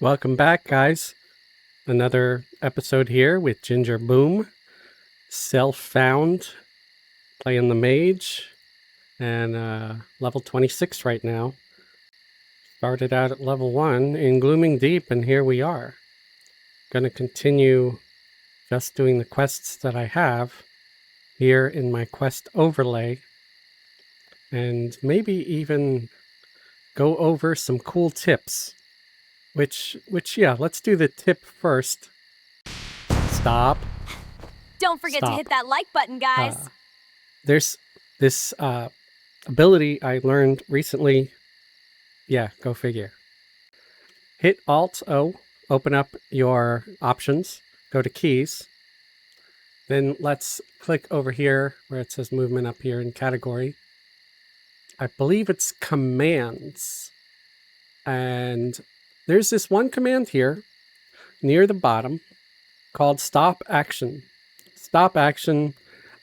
Welcome back, guys. Another episode here with Ginger Boom. Self-found, playing the mage, and level 26 right now. Started out at level 1 in Glooming Deep, and here we are. Gonna continue just doing the quests that I have here in my quest overlay, and maybe even go over some cool tips. Which, yeah, let's do the tip first. Stop. Don't forget to hit that like button, guys. There's this ability I learned recently. Yeah, go figure. Hit Alt-O, open up your options, go to keys. Then let's click over here where it says movement up here in category. I believe it's commands. And there's this one command here near the bottom called stop action. Stop action,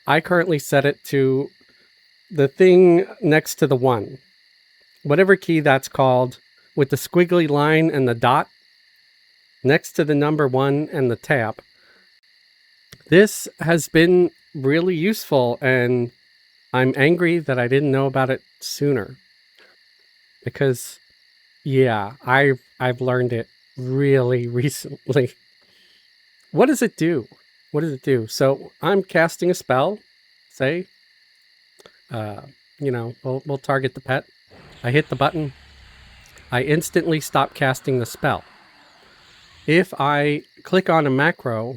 I currently set it to the thing next to the 1. Whatever key that's called, with the squiggly line and the dot next to the number 1 and the tab. This has been really useful, and I'm angry that I didn't know about it sooner. Because, yeah, I've learned it really recently. What does it do? What does it do? So I'm casting a spell, say, we'll target the pet. I hit the button. I instantly stop casting the spell. If I click on a macro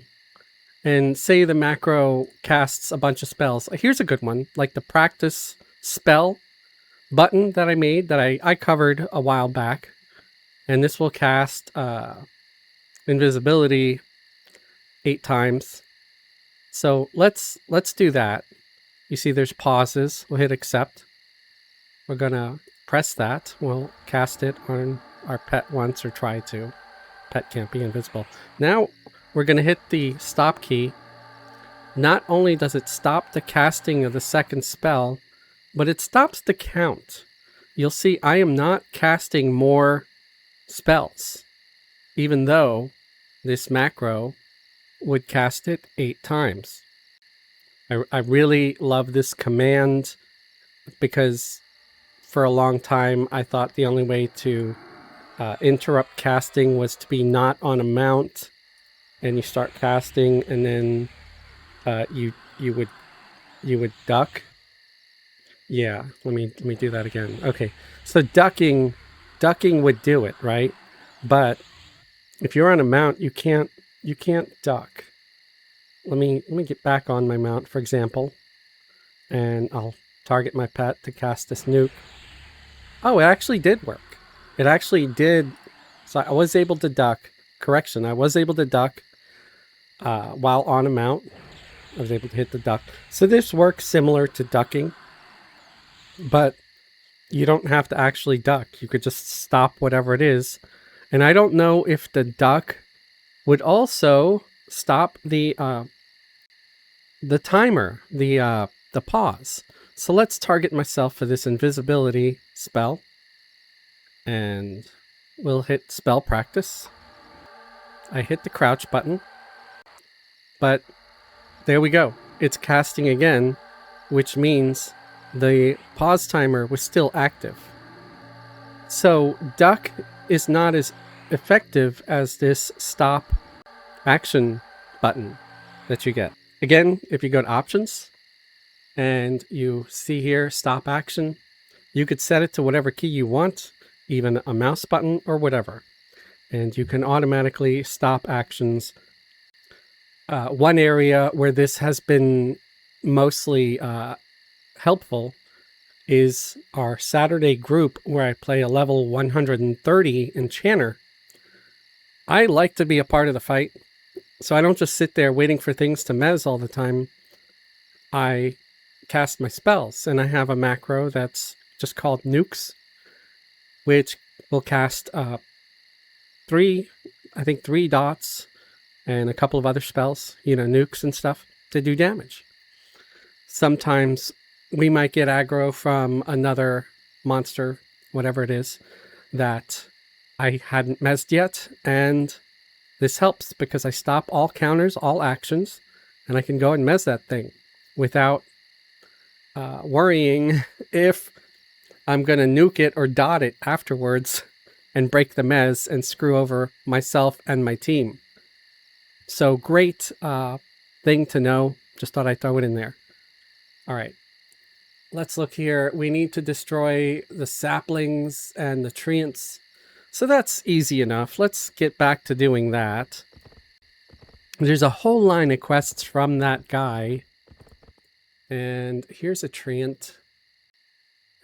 and say the macro casts a bunch of spells, here's a good one, like the practice spell button that I made that I covered a while back. And this will cast invisibility 8 times. So let's do that. You see there's pauses. We'll hit accept. We're gonna press that. We'll cast it on our pet once, or try to. Pet can't be invisible. Now we're gonna hit the stop key. Not only does it stop the casting of the second spell, but it stops the count. You'll see I am not casting more spells, even though this macro would cast it 8 times. I really love this command because for a long time I thought the only way to interrupt casting was to be not on a mount, and you start casting, and then you would duck. Yeah, let me do that again. Okay, so ducking would do it, right? But if you're on a mount, you can't duck. Let me get back on my mount, for example, and I'll target my pet to cast this nuke. Oh, it actually did work. It actually did. So I was able to duck. Correction, I was able to duck while on a mount. I was able to hit the duck. So this works similar to ducking, but you don't have to actually duck. You could just stop whatever it is. And I don't know if the duck would also stop the timer, the pause. So let's target myself for this invisibility spell, and we'll hit spell practice. I hit the crouch button, but there we go. It's casting again, which means the pause timer was still active. So duck is not as effective as this stop action button that you get. Again, if you go to options and you see here stop action, you could set it to whatever key you want, even a mouse button or whatever, and you can automatically stop actions. One area where this has been mostly helpful is our Saturday group, where I play a level 130 enchanter. I like to be a part of the fight, so I don't just sit there waiting for things to mez all the time. I cast my spells, and I have a macro that's just called nukes, which will cast 3 dots and a couple of other spells, nukes and stuff, to do damage. Sometimes we might get aggro from another monster, whatever it is, that I hadn't mezzed yet, and this helps because I stop all counters, all actions, and I can go and mez that thing without worrying if I'm going to nuke it or dot it afterwards and break the mez and screw over myself and my team. So great thing to know. Just thought I'd throw it in there. All right. Let's look here. We need to destroy the saplings and the treants. So that's easy enough. Let's get back to doing that. There's a whole line of quests from that guy. And here's a treant.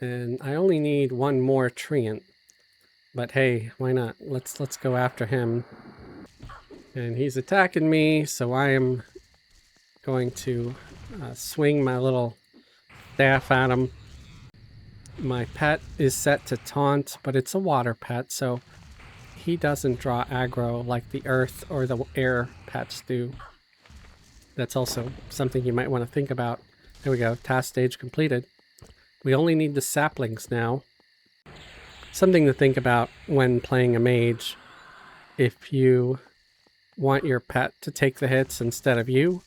And I only need one more treant. But hey, why not? Let's go after him. And he's attacking me, so I am going to swing my little staff at him. My pet is set to taunt, but it's a water pet, so he doesn't draw aggro like the earth or the air pets do. That's also something you might want to think about. There we go, task stage completed. We only need the saplings now. Something to think about when playing a mage. If you want your pet to take the hits instead of you,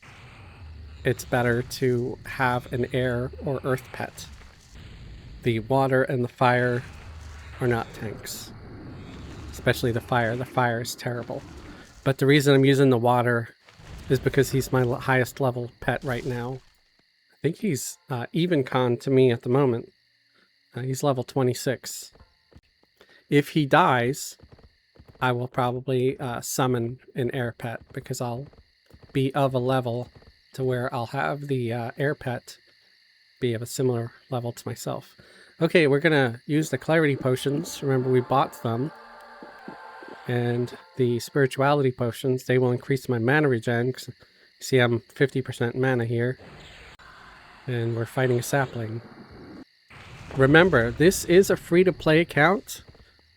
it's better to have an air or earth pet. The water and the fire are not tanks. Especially the fire. The fire is terrible. But the reason I'm using the water is because he's my highest level pet right now. I think he's even con to me at the moment. He's level 26. If he dies, I will probably summon an air pet because I'll be of a level to where I'll have the air pet be of a similar level to myself. Okay, we're gonna use the clarity potions. Remember, we bought them. And the spirituality potions, they will increase my mana regen. See, I'm 50% mana here. And we're fighting a sapling. Remember, this is a free-to-play account.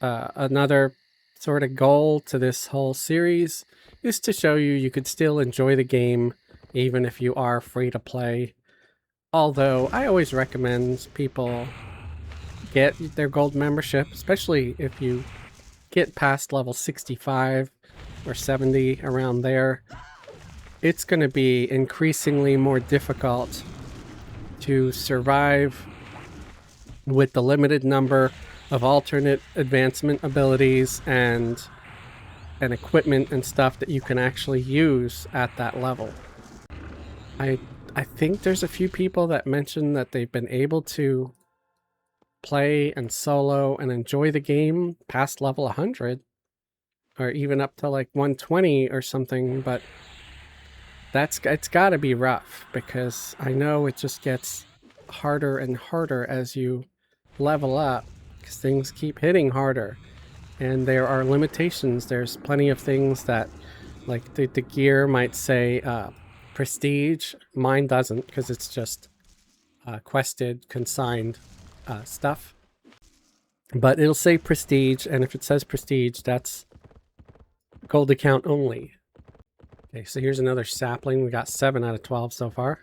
Another sort of goal to this whole series is to show you could still enjoy the game even if you are free to play. Although I always recommend people get their gold membership, especially if you get past level 65 or 70, around there. It's going to be increasingly more difficult to survive with the limited number of alternate advancement abilities and equipment and stuff that you can actually use at that level. I think there's a few people that mentioned that they've been able to play and solo and enjoy the game past level 100 or even up to like 120 or something, but it's got to be rough because I know it just gets harder and harder as you level up because things keep hitting harder and there are limitations. There's plenty of things that like the gear might say prestige. Mine doesn't because it's just quested, consigned stuff. But it'll say prestige, and if it says prestige, that's gold account only. Okay, so here's another sapling. We got 7 out of 12 so far.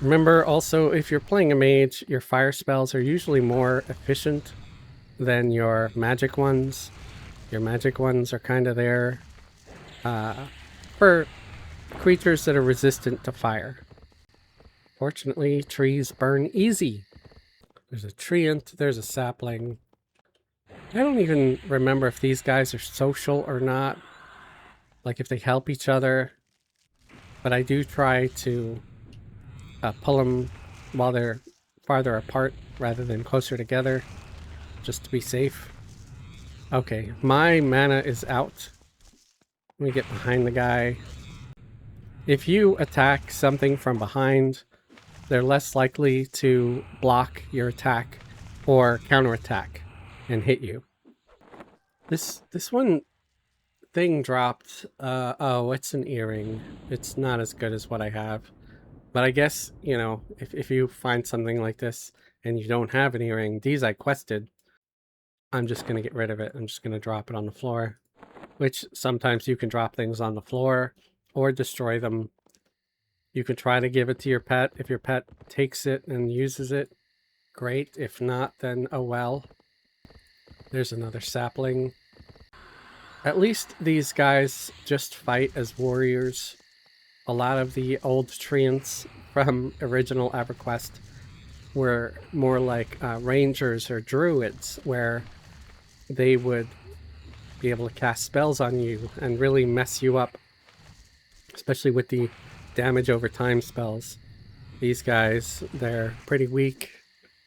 Remember also, if you're playing a mage, your fire spells are usually more efficient than your magic ones. Your magic ones are kind of there for creatures that are resistant to fire. Fortunately, trees burn easy. There's a treant, there's a sapling. I don't even remember if these guys are social or not. Like if they help each other. But I do try to pull them while they're farther apart rather than closer together. Just to be safe. Okay, my mana is out. Let me get behind the guy. If you attack something from behind, they're less likely to block your attack or counterattack and hit you. This one thing dropped. Oh, it's an earring. It's not as good as what I have. But I guess, you know, if you find something like this and you don't have an earring, these I quested, I'm just going to get rid of it. I'm just going to drop it on the floor. Which sometimes you can drop things on the floor or destroy them. You can try to give it to your pet. If your pet takes it and uses it, great. If not, then oh well. There's another sapling. At least these guys just fight as warriors. A lot of the old treants from original Everquest were more like rangers or druids, where they would be able to cast spells on you and really mess you up, especially with the damage over time spells. These guys, they're pretty weak.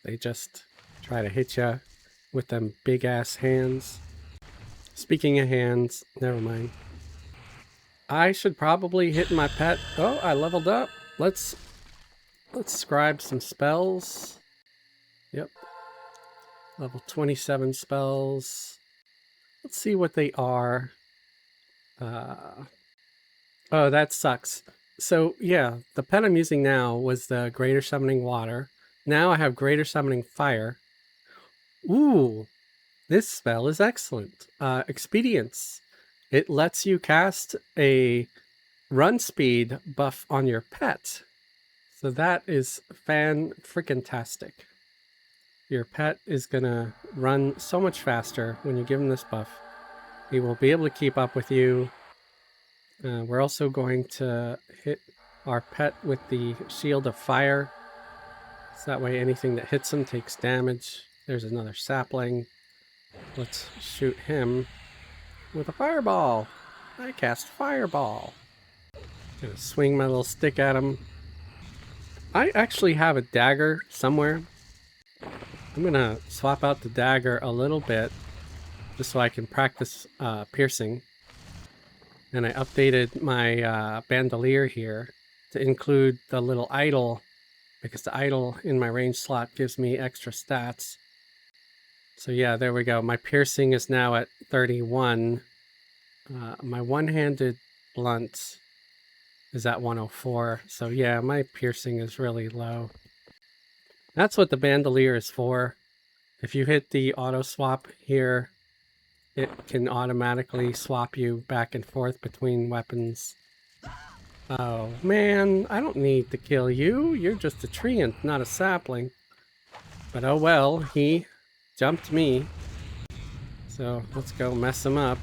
They just try to hit you with them big ass hands. Speaking of hands, never mind. I should probably hit my pet. Oh, I leveled up. Let's scribe some spells. Yep. Level 27 spells. Let's see what they are. Oh, that sucks. So, yeah, the pet I'm using now was the Greater Summoning Water. Now I have Greater Summoning Fire. Ooh, this spell is excellent. Expedience. It lets you cast a run speed buff on your pet. So that is fan-freaking-tastic. Your pet is gonna run so much faster when you give him this buff. He will be able to keep up with you. We're also going to hit our pet with the Shield of Fire. So that way anything that hits him takes damage. There's another sapling. Let's shoot him with a fireball. I cast Fireball. Gonna swing my little stick at him. I actually have a dagger somewhere. I'm gonna swap out the dagger a little bit just so I can practice piercing. And I updated my bandolier here to include the little idol, because the idol in my range slot gives me extra stats. So yeah, there we go. My piercing is now at 31. My one-handed blunt is at 104. So yeah, my piercing is really low. That's what the bandolier is for. If you hit the auto swap here, it can automatically swap you back and forth between weapons. Oh man, I don't need to kill you. You're just a treant, not a sapling. But oh well, he jumped me. So let's go mess him up.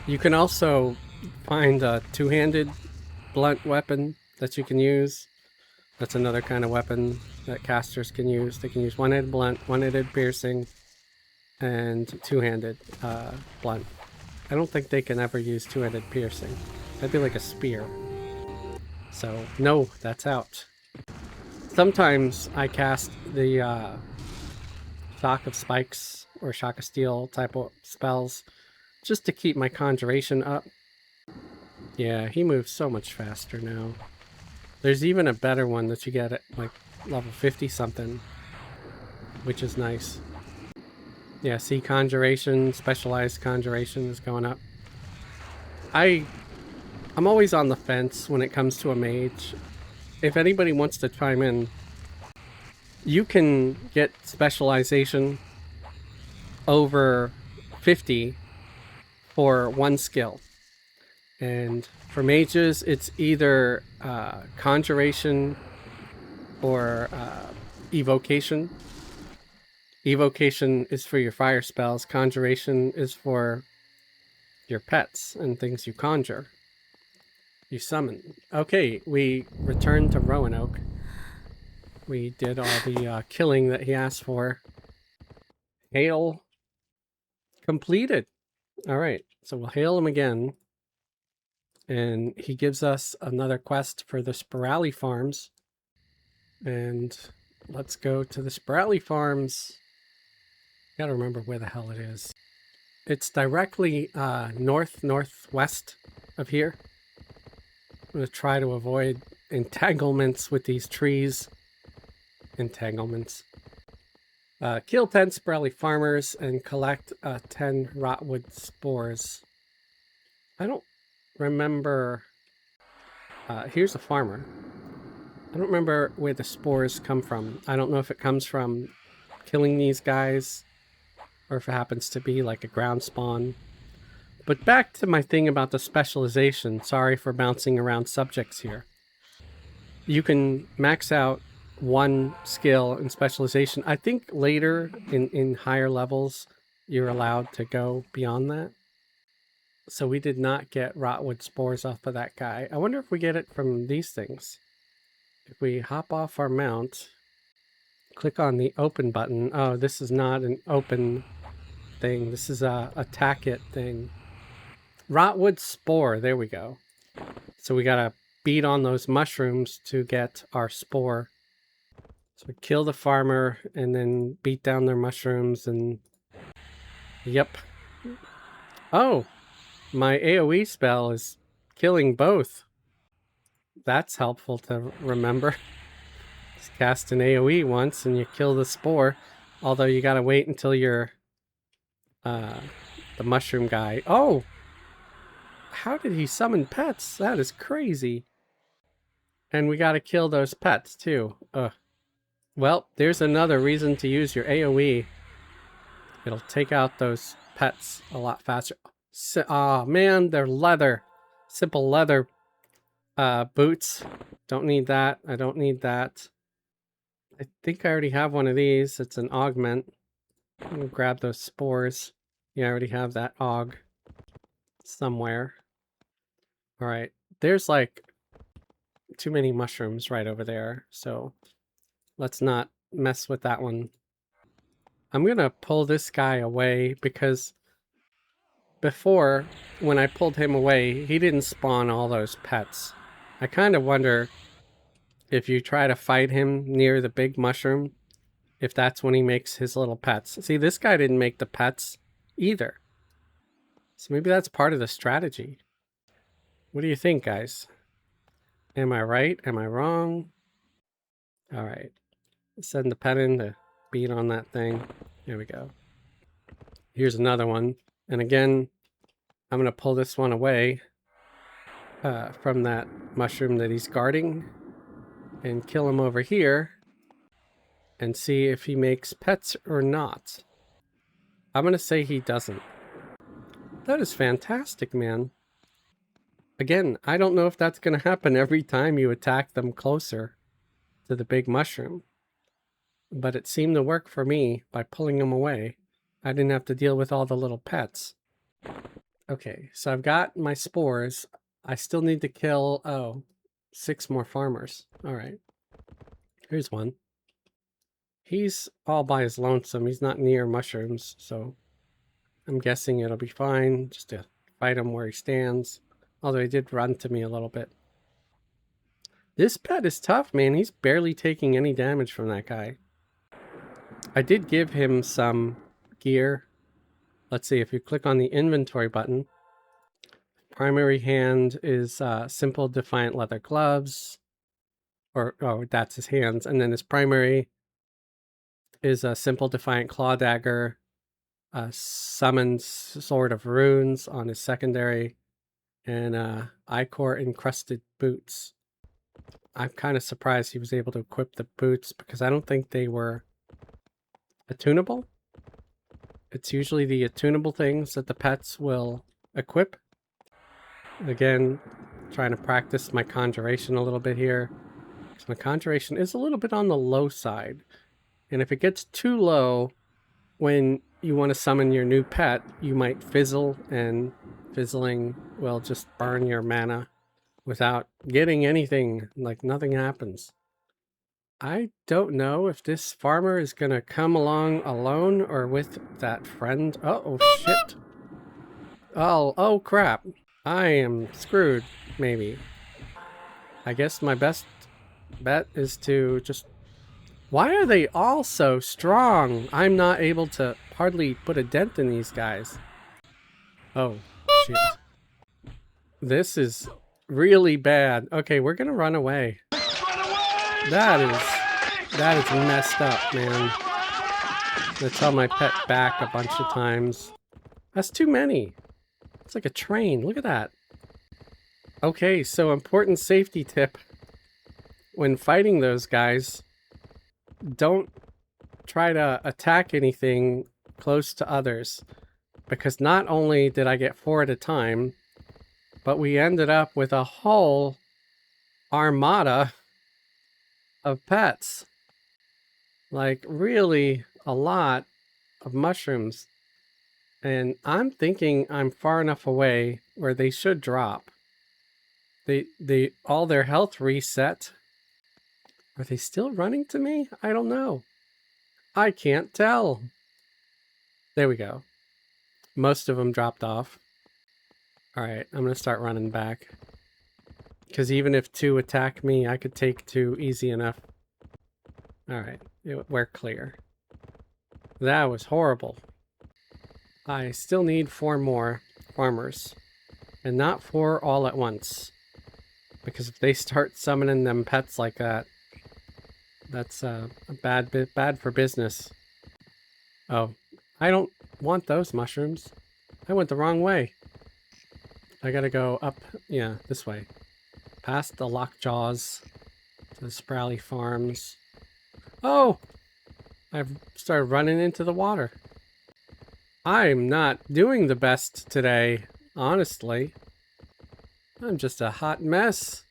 You can also find a two-handed blunt weapon that you can use. That's another kind of weapon that casters can use. They can use one-handed blunt, one-handed piercing, and two-handed blunt. I don't think they can ever use two-handed piercing. That'd be like a spear. So no, that's out. Sometimes I cast the Shock of Spikes or Shock of Steel type of spells just to keep my conjuration up. Yeah, he moves so much faster now. There's even a better one that you get at like level 50 something, which is nice. Yeah, see, conjuration, specialized conjuration is going up. I'm always on the fence when it comes to a mage. If anybody wants to chime in, you can get specialization over 50 for one skill. And for mages, it's either conjuration or evocation. Evocation is for your fire spells. Conjuration is for your pets and things you conjure. You summon. Okay, we returned to Roanoke. We did all the killing that he asked for. Hail completed. All right, so we'll hail him again. And he gives us another quest for the Sporali farms. And let's go to the Sporali farms. Gotta remember where the hell it is. It's directly northwest of here. I'm gonna try to avoid entanglements with these trees. Entanglements. Kill 10 Sporali farmers and collect 10 rotwood spores. I don't remember. Here's a farmer. I don't remember where the spores come from. I don't know if it comes from killing these guys or if it happens to be like a ground spawn. But back to my thing about the specialization. Sorry for bouncing around subjects here. You can max out one skill in specialization. I think later in higher levels you're allowed to go beyond that. So we did not get rotwood spores off of that guy. I wonder if we get it from these things. If we hop off our mount, click on the open button. Oh, this is not an open thing. This is a attack it thing. Rotwood spore. There we go. So we gotta beat on those mushrooms to get our spore. So we kill the farmer and then beat down their mushrooms and... Yep. Oh! My AoE spell is killing both. That's helpful to remember. Just cast an AoE once and you kill the spore. Although you gotta wait until you're the mushroom guy. Oh! How did he summon pets? That is crazy. And we gotta kill those pets too. Ugh. Well, there's another reason to use your AoE. It'll take out those pets a lot faster. Aw, man, they're leather. Simple leather boots. Don't need that. I don't need that. I think I already have one of these. It's an augment. I'm gonna grab those spores. Yeah, I already have that aug somewhere. Alright, there's like too many mushrooms right over there, so let's not mess with that one. I'm gonna pull this guy away because before, when I pulled him away, he didn't spawn all those pets. I kind of wonder if you try to fight him near the big mushroom, if that's when he makes his little pets. See, this guy didn't make the pets either. So maybe that's part of the strategy. What do you think, guys? Am I right? Am I wrong? All right. Send the pet in to beat on that thing. There we go. Here's another one. And again, I'm going to pull this one away from that mushroom that he's guarding and kill him over here and see if he makes pets or not. I'm going to say he doesn't. That is fantastic, man. Again, I don't know if that's going to happen every time you attack them closer to the big mushroom. But it seemed to work for me by pulling them away. I didn't have to deal with all the little pets. Okay, so I've got my spores. I still need to kill, 6 more farmers. All right. Here's one. He's all by his lonesome. He's not near mushrooms, so I'm guessing it'll be fine just to fight him where he stands. Although he did run to me a little bit. This pet is tough, man. He's barely taking any damage from that guy. I did give him some gear. Let's see, if you click on the inventory button, primary hand is simple defiant leather gloves. Or, oh, that's his hands. And then his primary is a simple defiant claw dagger, summons sword of runes on his secondary, and ichor encrusted boots. I'm kind of surprised he was able to equip the boots because I don't think they were attunable. It's usually the attunable things that the pets will equip. Again, trying to practice my conjuration a little bit here. So my conjuration is a little bit on the low side. And if it gets too low, when you want to summon your new pet, you might fizzle, and fizzling will just burn your mana without getting anything, like nothing happens. I don't know if this farmer is gonna come along alone or with that friend. Oh shit. Oh crap. I am screwed, maybe. I guess my best bet is to just... Why are they all so strong? I'm not able to hardly put a dent in these guys. Oh, shit. This is really bad. Okay, we're gonna run away. That is messed up, man. I'm gonna tell my pet back a bunch of times. That's too many. It's like a train. Look at that. Okay, so important safety tip. When fighting those guys, don't try to attack anything close to others. Because not only did I get 4 at a time, but we ended up with a whole armada of pets. Like, really a lot of mushrooms. And I'm thinking I'm far enough away where they should drop. They all their health reset. Are they still running to me? I don't know. I can't tell. There we go. Most of them dropped off. All right, I'm going to start running back. Because even if 2 attack me, I could take 2 easy enough. All right, we're clear. That was horrible. I still need 4 more farmers. And not 4 all at once. Because if they start summoning them pets like that, that's bad for business. Oh, I don't want those mushrooms. I went the wrong way. I gotta go up, yeah, this way. Past the lockjaws to the Sporali farms. Oh! I've started running into the water. I'm not doing the best today, honestly. I'm just a hot mess.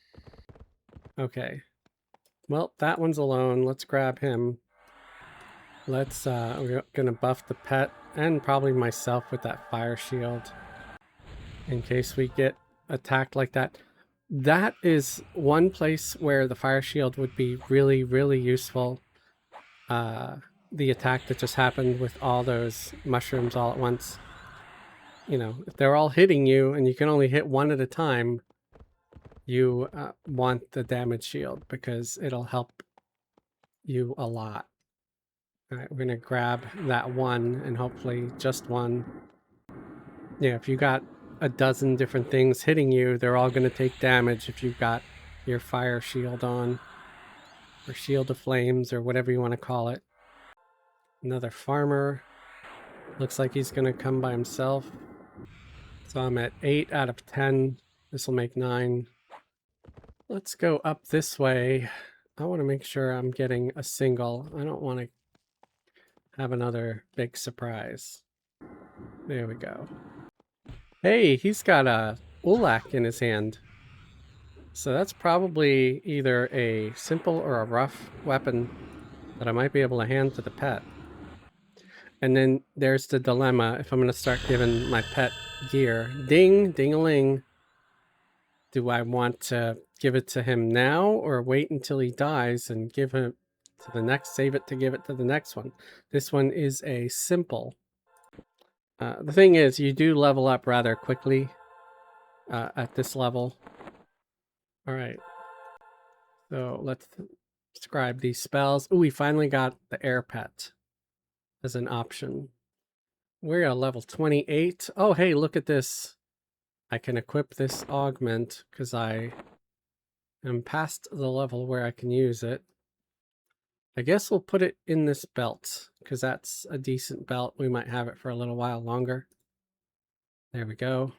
Okay. Well, that one's alone. Let's grab him. Let's, we're gonna buff the pet and probably myself with that fire shield in case we get attacked like that. That is one place where the fire shield would be really, really useful. The attack that just happened with all those mushrooms all at once. You know, if they're all hitting you and you can only hit one at a time, you want the damage shield because it'll help you a lot. All right, we're gonna grab that one and hopefully just one. Yeah, if you got a dozen different things hitting you, they're all gonna take damage if you've got your fire shield on. Or shield of flames, or whatever you want to call it. Another farmer. Looks like he's gonna come by himself. So I'm at 8 out of 10. This will make 9. Let's go up this way. I want to make sure I'm getting a single. I don't want to have another big surprise. There we go. Hey, he's got a ulak in his hand. So that's probably either a simple or a rough weapon that I might be able to hand to the pet. And then there's the dilemma if I'm going to start giving my pet gear. Ding, ding-a-ling. Do I want to give it to him now or wait until he dies and give him to the next, save it to give it to the next one? This one is a simple. The thing is, you do level up rather quickly at this level. All right. So let's describe these spells. Oh, we finally got the air pet as an option. We're at level 28. Oh, hey, look at this. I can equip this augment because I am past the level where I can use it. I guess we'll put it in this belt because that's a decent belt. We might have it for a little while longer. There we go.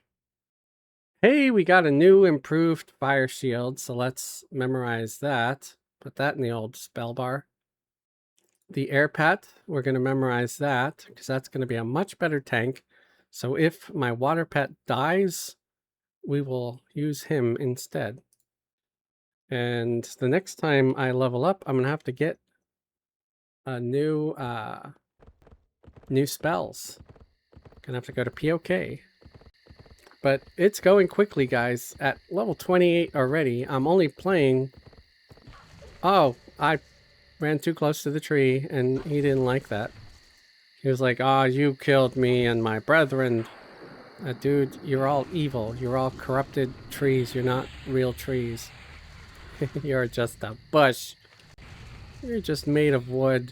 Hey, we got a new improved fire shield, so let's memorize that. Put that in the old spell bar. The air pet, we're going to memorize that because that's going to be a much better tank. So if my water pet dies, we will use him instead. And the next time I level up, I'm going to have to get a new spells. Gonna have to go to POK. But it's going quickly, guys. At level 28 already, I'm only playing... Oh, I ran too close to the tree, and he didn't like that. He was like, "Ah, oh, you killed me and my brethren." Dude, you're all evil. You're all corrupted trees. You're not real trees. You're just a bush. You're just made of wood.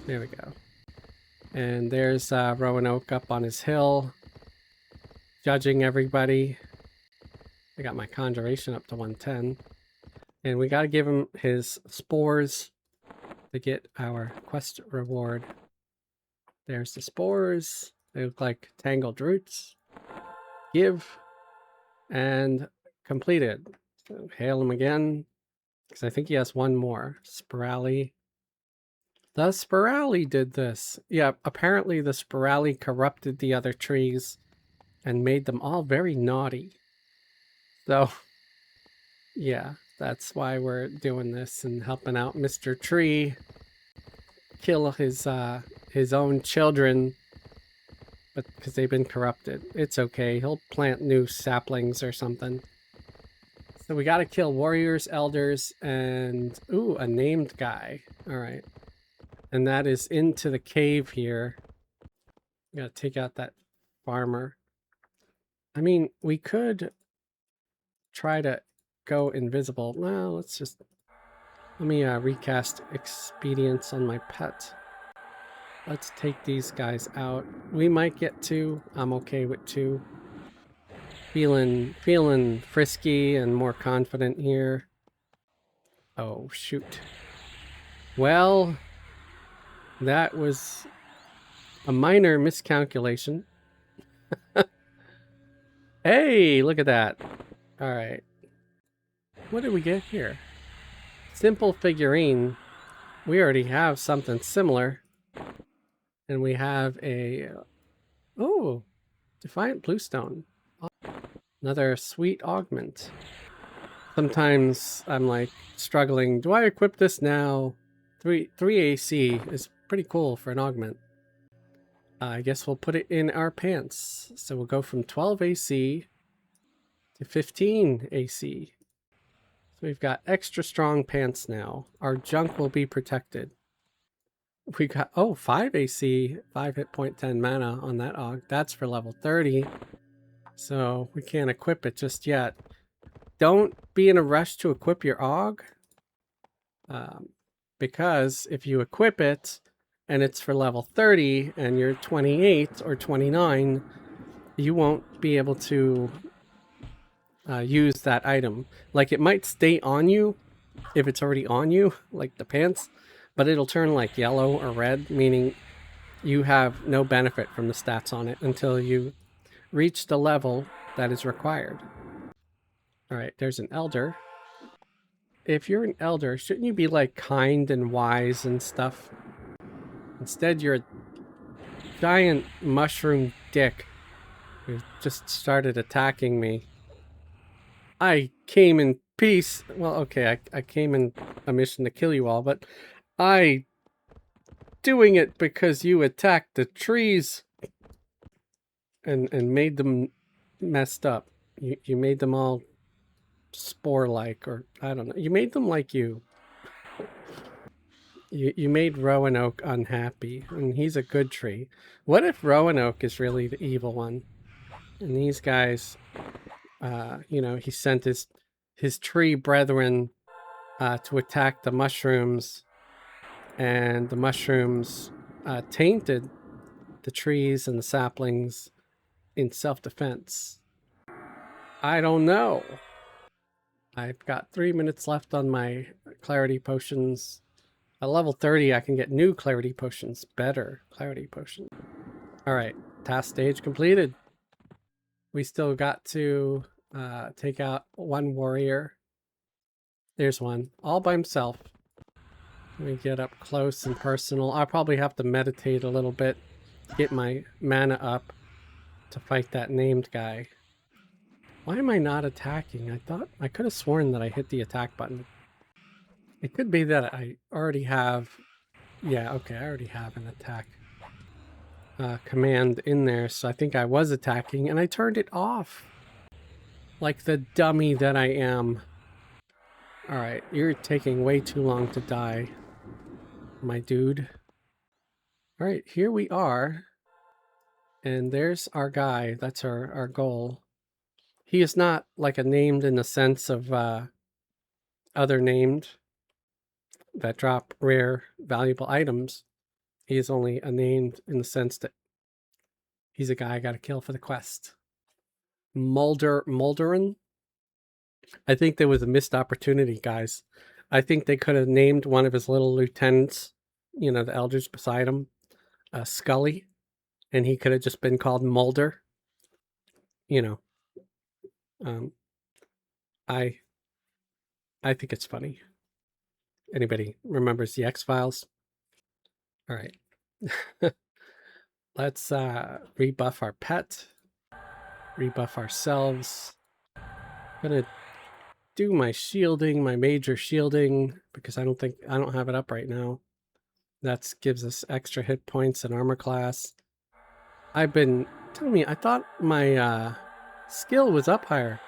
There we go. And there's Roanoke up on his hill, judging everybody. I got my conjuration up to 110. And we got to give him his spores to get our quest reward. There's the spores. They look like tangled roots. Give. And completed. So hail him again. Because I think he has one more. Sporali. The Sporali did this. Yeah, apparently the Sporali corrupted the other trees and made them all very naughty. So, yeah, that's why we're doing this and helping out Mr. Tree kill his own children. but because they've been corrupted. It's okay. He'll plant new saplings or something. So we got to kill warriors, elders, and ooh, a named guy. All right. And that is into the cave here. We got to take out that farmer. I mean, we could try to go invisible. Well, let's just... Let me recast expedience on my pet. Let's take these guys out. We might get 2. I'm okay with 2. Feeling frisky and more confident here. Oh, shoot. Well, that was a minor miscalculation. Hey, look at that. All right. What did we get here? Simple figurine. We already have something similar. And we have a... Oh, Defiant Bluestone. Another sweet augment. Sometimes I'm like struggling. Do I equip this now? 3 AC is pretty cool for an augment. I guess we'll put it in our pants. So we'll go from 12 AC to 15 AC. So we've got extra strong pants now. Our junk will be protected. We got, oh, 5 AC, 5 hit point, 10 mana on that aug. That's for level 30. So we can't equip it just yet. Don't be in a rush to equip your aug. Because if you equip it and it's for level 30 and you're 28 or 29, you won't be able to use that item. Like, it might stay on you if it's already on you, like the pants, but it'll turn like yellow or red, meaning you have no benefit from the stats on it until you reach the level that is required. All right, there's an elder. If you're an elder, shouldn't you be like kind and wise and stuff? Instead, you're a giant mushroom dick who just started attacking me. I came in peace. Well, okay, I came in a mission to kill you all, but I doing it because you attacked the trees and made them messed up. You made them all spore-like, or I don't know. You made them like you. You made Roanoke unhappy, and he's a good tree. What if Roanoke is really the evil one? And these guys, you know, he sent his tree brethren to attack the mushrooms, and the mushrooms tainted the trees and the saplings in self-defense. I don't know. I've got 3 minutes left on my clarity potions. At level 30, I can get new clarity potions, better clarity potions. All right, task stage completed. We still got to take out one warrior. There's one, all by himself. Let me get up close and personal. I'll probably have to meditate a little bit, get my mana up to fight that named guy. Why am I not attacking? I could have sworn that I hit the attack button. It could be that I already have... Yeah, okay, I already have an attack command in there, so I think I was attacking, and I turned it off. Like the dummy that I am. Alright, you're taking way too long to die, my dude. Alright, here we are. And there's our guy. That's our goal. He is not like a named in the sense of other named that drop rare, valuable items. He is only a named in the sense that he's a guy I gotta kill for the quest. Mulderin? I think there was a missed opportunity, guys. I think they could have named one of his little lieutenants, you know, the elders beside him, Scully, and he could have just been called Mulder. You know, I think it's funny. Anybody remembers the X-Files? All right. Let's rebuff our pet. Rebuff ourselves. I'm gonna do my shielding, my major shielding, because I don't have it up right now. That gives us extra hit points and armor class. I've been... Tell me, I thought my skill was up higher.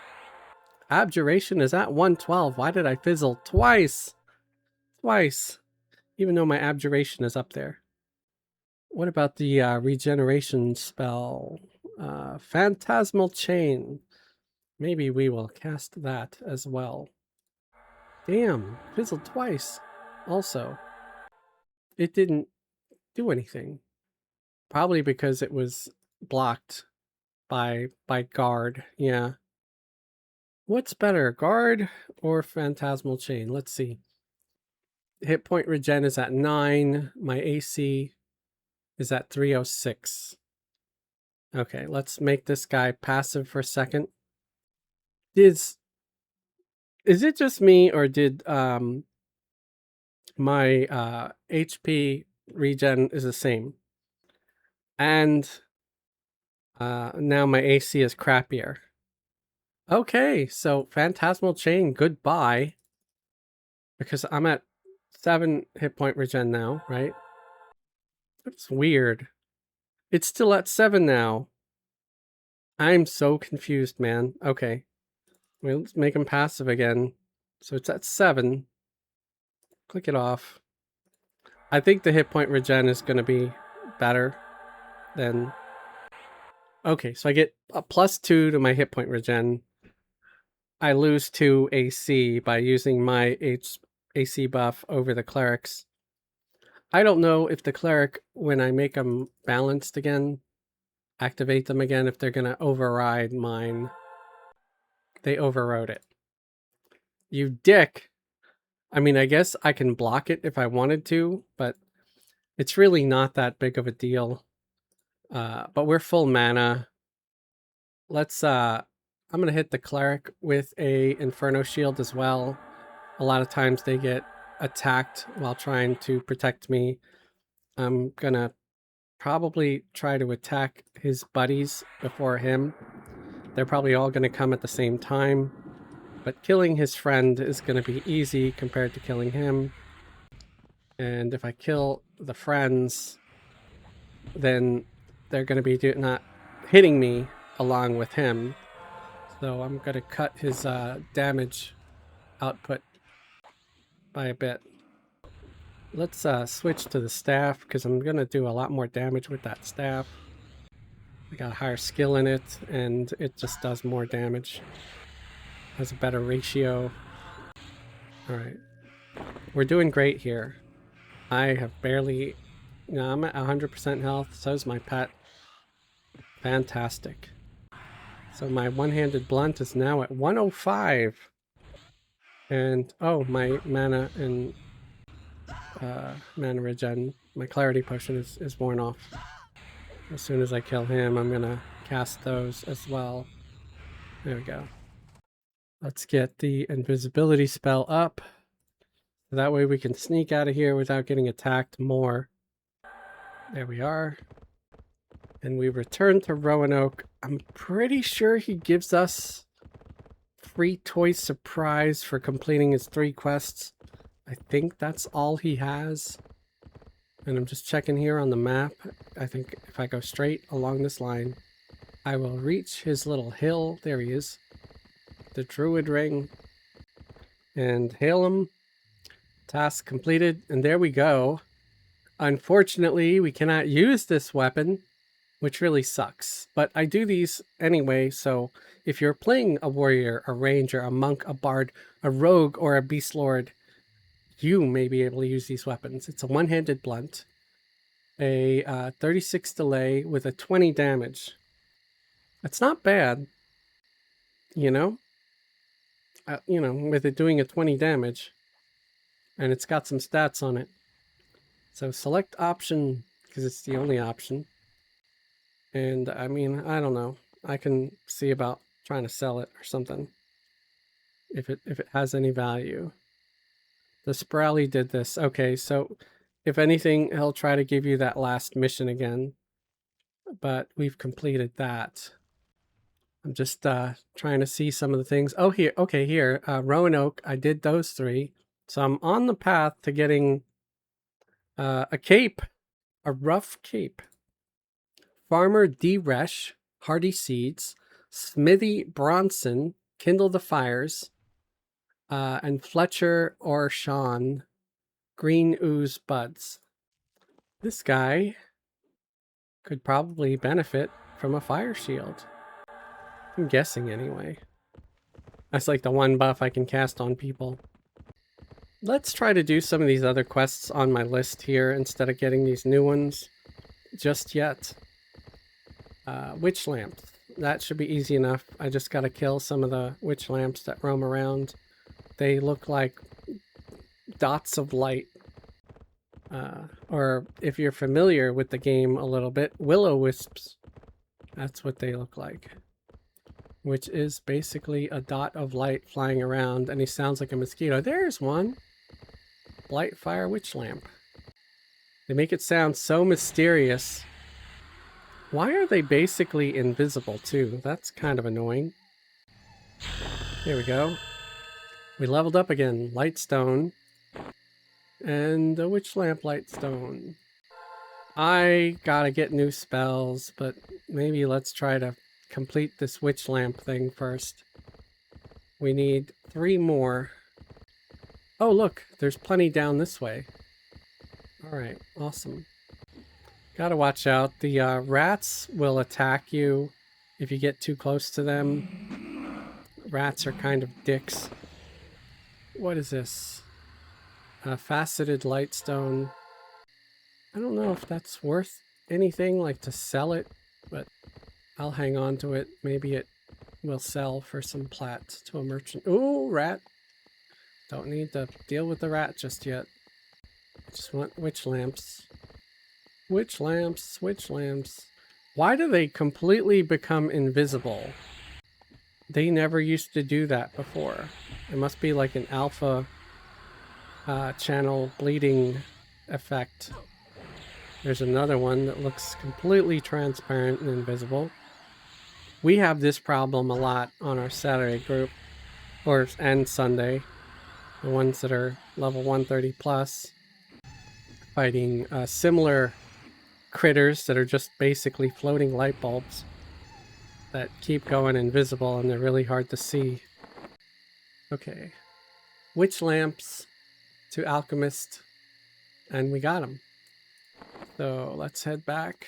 Abjuration is at 112. Why did I fizzle? Twice! Twice! Even though my abjuration is up there. What about the regeneration spell? Phantasmal Chain. Maybe we will cast that as well. Damn, fizzled twice. Also, it didn't do anything. Probably because it was blocked by guard. Yeah. What's better, guard or phantasmal chain? Let's see. Hit point regen is at 9. My AC is at 306. Okay, let's make this guy passive for a second. Is it just me, or did my HP regen is the same? And now my AC is crappier. Okay, so Phantasmal Chain, goodbye. Because I'm at 7 hit point regen now, right? That's weird. It's still at 7 now. I'm so confused, man. Okay. Well, let's make him passive again. So it's at 7. Click it off. I think the hit point regen is going to be better than... Okay, so I get a +2 to my hit point regen. I lose 2 AC by using my AC buff over the cleric's. I don't know if the cleric, when I make them balanced again, activate them again, if they're going to override mine. They overrode it. You dick! I mean, I guess I can block it if I wanted to, but it's really not that big of a deal. But we're full mana. Let's, I'm going to hit the cleric with a Inferno Shield as well. A lot of times they get attacked while trying to protect me. I'm going to probably try to attack his buddies before him. They're probably all going to come at the same time. But killing his friend is going to be easy compared to killing him. And if I kill the friends, then they're going to be not hitting me along with him. So I'm going to cut his damage output by a bit. Let's switch to the staff, because I'm going to do a lot more damage with that staff. I got a higher skill in it, and it just does more damage. Has a better ratio. Alright. We're doing great here. I have barely... No, I'm at 100% health. So is my pet. Fantastic. So my one-handed blunt is now at 105. And, oh, my mana and mana regen, my clarity potion is worn off. As soon as I kill him, I'm going to cast those as well. There we go. Let's get the invisibility spell up. That way we can sneak out of here without getting attacked more. There we are. And we return to Roanoke. I'm pretty sure he gives us free toy surprise for completing his 3 quests. I think that's all he has. And I'm just checking here on the map. I think if I go straight along this line, I will reach his little hill. There he is. The Druid Ring. And hail him. Task completed. And there we go. Unfortunately, we cannot use this weapon, which really sucks. But I do these anyway, so if you're playing a warrior, a ranger, a monk, a bard, a rogue, or a beast lord, you may be able to use these weapons. It's a one-handed blunt, a 36 delay with a 20 damage. That's not bad, you know? With it doing a 20 damage, and it's got some stats on it. So select option, because it's the only option. And I mean, I don't know. I can see about trying to sell it or something. If it has any value. The Sporali did this. Okay, so if anything, he'll try to give you that last mission again. But we've completed that. I'm just trying to see some of the things. Oh, here. Okay, here. Roanoke. I did those 3. So I'm on the path to getting a cape. A rough cape. Farmer D. Resch, Hardy Seeds, Smithy Bronson, Kindle the Fires, and Fletcher or Sean, Green Ooze Buds. This guy could probably benefit from a fire shield. I'm guessing anyway. That's like the one buff I can cast on people. Let's try to do some of these other quests on my list here instead of getting these new ones just yet. Witch lamps. That should be easy enough. I just gotta kill some of the witch lamps that roam around. They look like dots of light. Or if you're familiar with the game a little bit, will-o-wisps. That's what they look like. Which is basically a dot of light flying around, and he sounds like a mosquito. There's one! Blightfire witch lamp. They make it sound so mysterious. Why are they basically invisible too? That's kind of annoying. Here we go. We leveled up again. Lightstone. And a witch lamp lightstone. I gotta get new spells, but maybe let's try to complete this witch lamp thing first. We need 3 more. Oh look, there's plenty down this way. Alright, awesome. Gotta watch out. The rats will attack you if you get too close to them. Rats are kind of dicks. What is this? A faceted lightstone. I don't know if that's worth anything, like to sell it, but I'll hang on to it. Maybe it will sell for some plat to a merchant. Ooh, rat! Don't need to deal with the rat just yet. Just want witch lamps. Witch lamps, witch lamps. Why do they completely become invisible? They never used to do that before. It must be like an alpha channel bleeding effect. There's another one that looks completely transparent and invisible. We have this problem a lot on our Saturday group, and Sunday. The ones that are level 130 plus, fighting similar critters that are just basically floating light bulbs that keep going invisible and they're really hard to see. Okay. Witch lamps to alchemist, and we got them. So let's head back.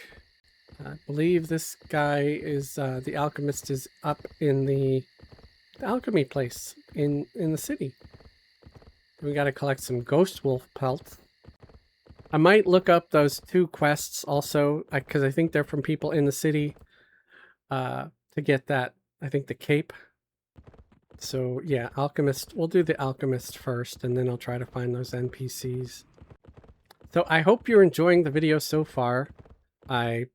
I believe this guy is the alchemist is up in the alchemy place in the city. We got to collect some ghost wolf pelts. I might look up those 2 quests also, because I think they're from people in the city, to get that, I think, the cape. So yeah, alchemist. We'll do the alchemist first, and then I'll try to find those NPCs. So I hope you're enjoying the video so far. I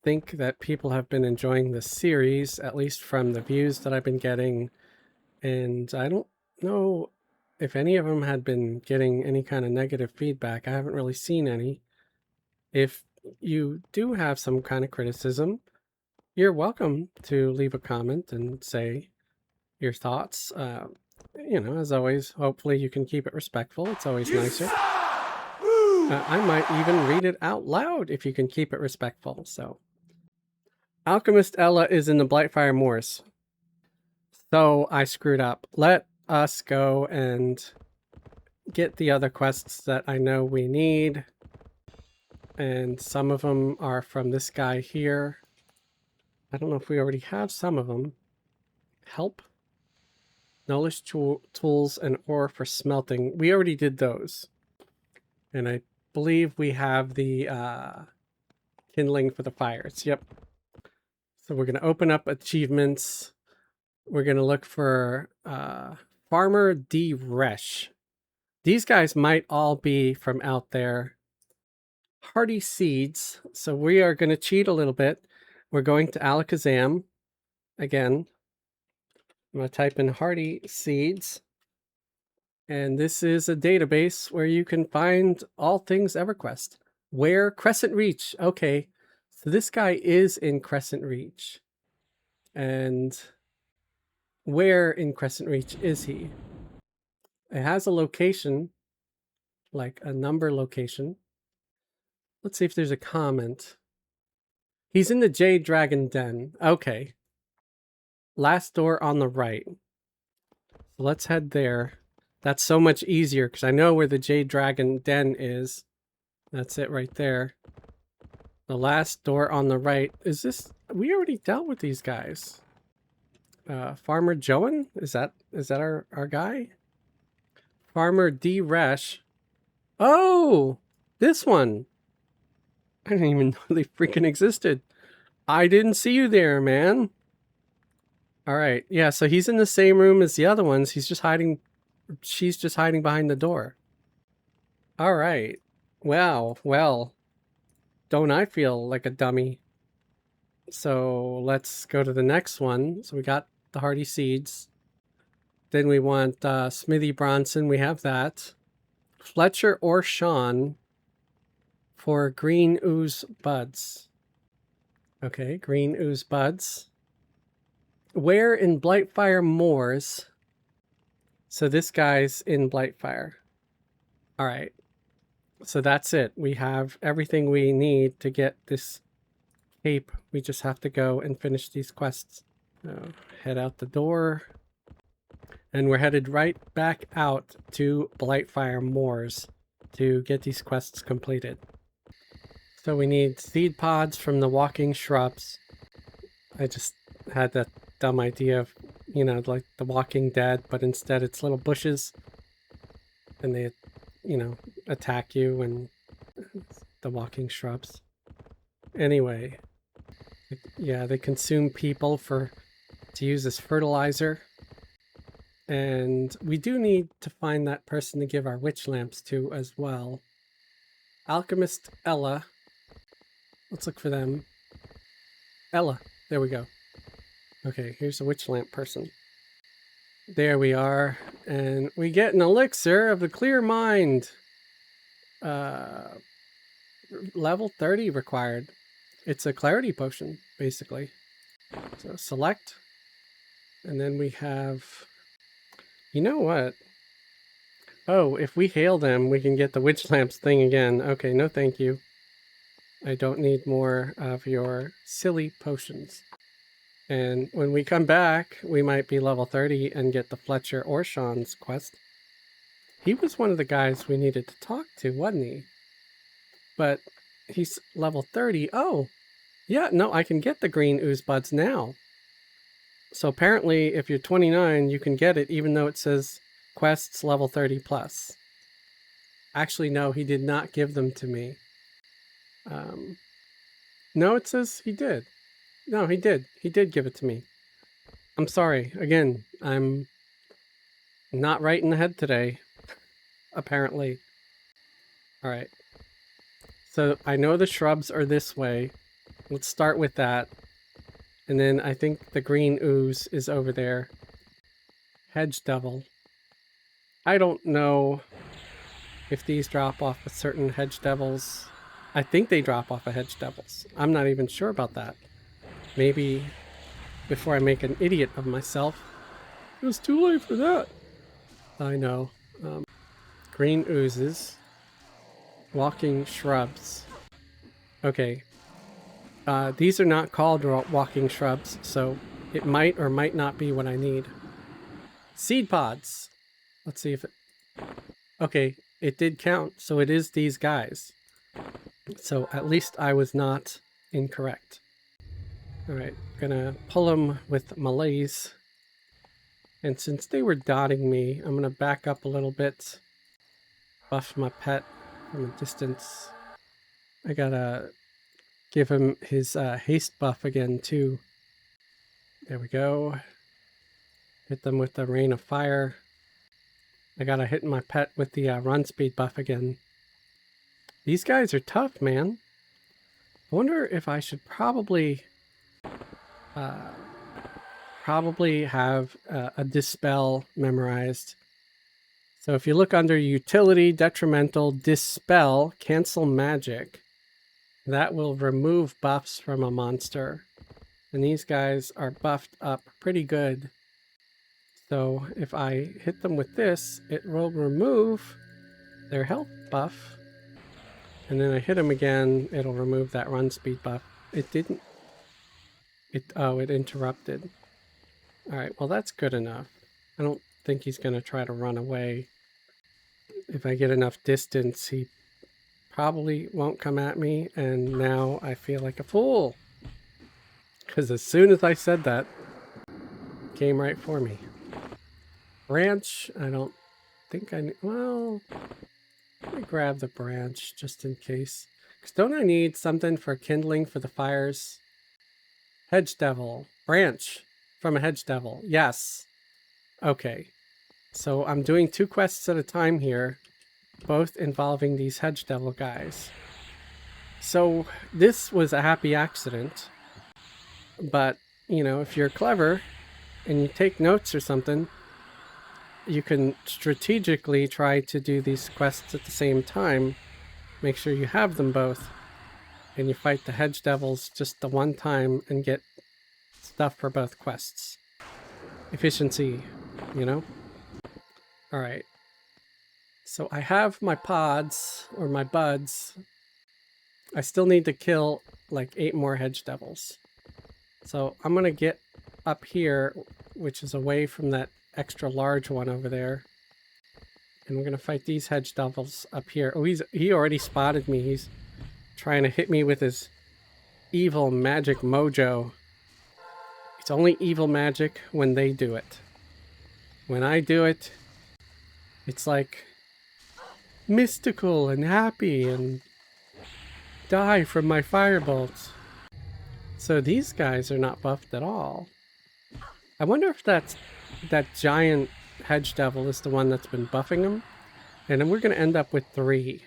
think that people have been enjoying this series, at least from the views that I've been getting. And I don't know if any of them had been getting any kind of negative feedback. I haven't really seen any. If you do have some kind of criticism, you're welcome to leave a comment and say your thoughts. You know, as always, hopefully you can keep it respectful. It's always nicer. I might even read it out loud if you can keep it respectful. So, Alchemist Ella is in the Blightfire Moors. So I screwed up. Let us go and get the other quests that I know we need. And some of them are from this guy here. I don't know if we already have some of them. Help. Knowledge tools and ore for smelting. We already did those. And I believe we have the kindling for the fires. Yep. So we're going to open up achievements. We're going to look for Farmer D. Resch. These guys might all be from out there. Hardy Seeds. So we are going to cheat a little bit. We're going to Alakazam. Again, I'm going to type in Hardy Seeds. And this is a database where you can find all things EverQuest. Where? Crescent Reach. Okay. So this guy is in Crescent Reach. And where in Crescent Reach is he? It has a location, like a number location. Let's see if there's a comment. He's in the Jade Dragon Den. Okay. Last door on the right. So let's head there. That's so much easier because I know where the Jade Dragon Den is. That's it right there. The last door on the right. Is this... We already dealt with these guys. Farmer Joan? Is that our guy? Farmer D. Resh. Oh! This one! I didn't even know they freaking existed. I didn't see you there, man. Alright, yeah, so he's in the same room as the other ones. He's just hiding... She's just hiding behind the door. Alright. Wow, well. Don't I feel like a dummy? So let's go to the next one. So we got the Hardy Seeds. Then we want Smithy Bronson. We have that. Fletcher or Sean for green ooze buds. Okay, green ooze buds. Where in Blightfire Moors? So this guy's in Blightfire. Alright. So that's it. We have everything we need to get this cape. We just have to go and finish these quests. So head out the door. And we're headed right back out to Blightfire Moors to get these quests completed. So we need seed pods from the walking shrubs. I just had that dumb idea of, you know, like the Walking Dead, but instead it's little bushes. And they, you know, attack you, and the walking shrubs. Anyway, yeah, they consume people to use as fertilizer. And we do need to find that person to give our witch lamps to as well. Alchemist Ella. Let's look for them. Ella. There we go. Okay, here's a witch lamp person. There we are. And we get an elixir of the clear mind. Level 30 required. It's a clarity potion, basically. So select. And then we have... You know what? Oh, if we hail them, we can get the witch lamps thing again. Okay, no thank you. I don't need more of your silly potions. And when we come back, we might be level 30 and get the Fletcher or Sean's quest. He was one of the guys we needed to talk to, wasn't he? But he's level 30. Oh, yeah, no, I can get the green ooze buds now. So apparently, if you're 29, you can get it even though it says quests level 30 plus. Actually, no, he did not give them to me. No, it says he did. No, he did. He did give it to me. I'm sorry. Again, I'm not right in the head today. Apparently. Alright. So I know the shrubs are this way. Let's start with that. And then I think the green ooze is over there. Hedge devil. I don't know if these drop off of certain hedge devils. I think they drop off of hedge devils. I'm not even sure about that. Maybe before I make an idiot of myself. It was too late for that. I know. Green oozes. Walking shrubs. Okay. These are not called walking shrubs, so it might or might not be what I need. Seed pods. Let's see if it... Okay, it did count, so it is these guys. So at least I was not incorrect. Alright, gonna pull them with malaise. And since they were dotting me, I'm gonna back up a little bit. Buff my pet from a distance. I gotta give him his haste buff again too. There we go. Hit them with the rain of fire. I gotta hit my pet with the run speed buff again. These guys are tough, man. I wonder if I should probably have a dispel memorized. So if you look under utility, detrimental, dispel, cancel magic, that will remove buffs from a monster. And these guys are buffed up pretty good. So if I hit them with this, it will remove their health buff. And then I hit them again, it'll remove that run speed buff. it didn't. It interrupted. Alright, well that's good enough. I don't think he's gonna try to run away. If I get enough distance, he probably won't come at me, and now I feel like a fool. Because as soon as I said that, it came right for me. Branch, I don't think I need, well, let me grab the branch just in case. Because don't I need something for kindling for the fires? Hedge devil, branch from a hedge devil, yes. Okay, so I'm doing 2 quests at a time here, both involving these hedge devil guys. So this was a happy accident, but you know, if you're clever and you take notes or something, you can strategically try to do these quests at the same time. Make sure you have them both, and you fight the hedge devils just the one time and get stuff for both quests. Efficiency, you know? Alright. So I have my pods, or my buds. I still need to kill like 8 more hedge devils. So I'm gonna get up here, which is away from that extra large one over there. And we're gonna fight these hedge devils up here. Oh, he already spotted me. He's trying to hit me with his evil magic mojo. It's only evil magic when they do it. When I do it, it's like mystical and happy and die from my firebolts. So these guys are not buffed at all. I wonder if that giant hedge devil is the one that's been buffing them. And then we're going to end up with 3.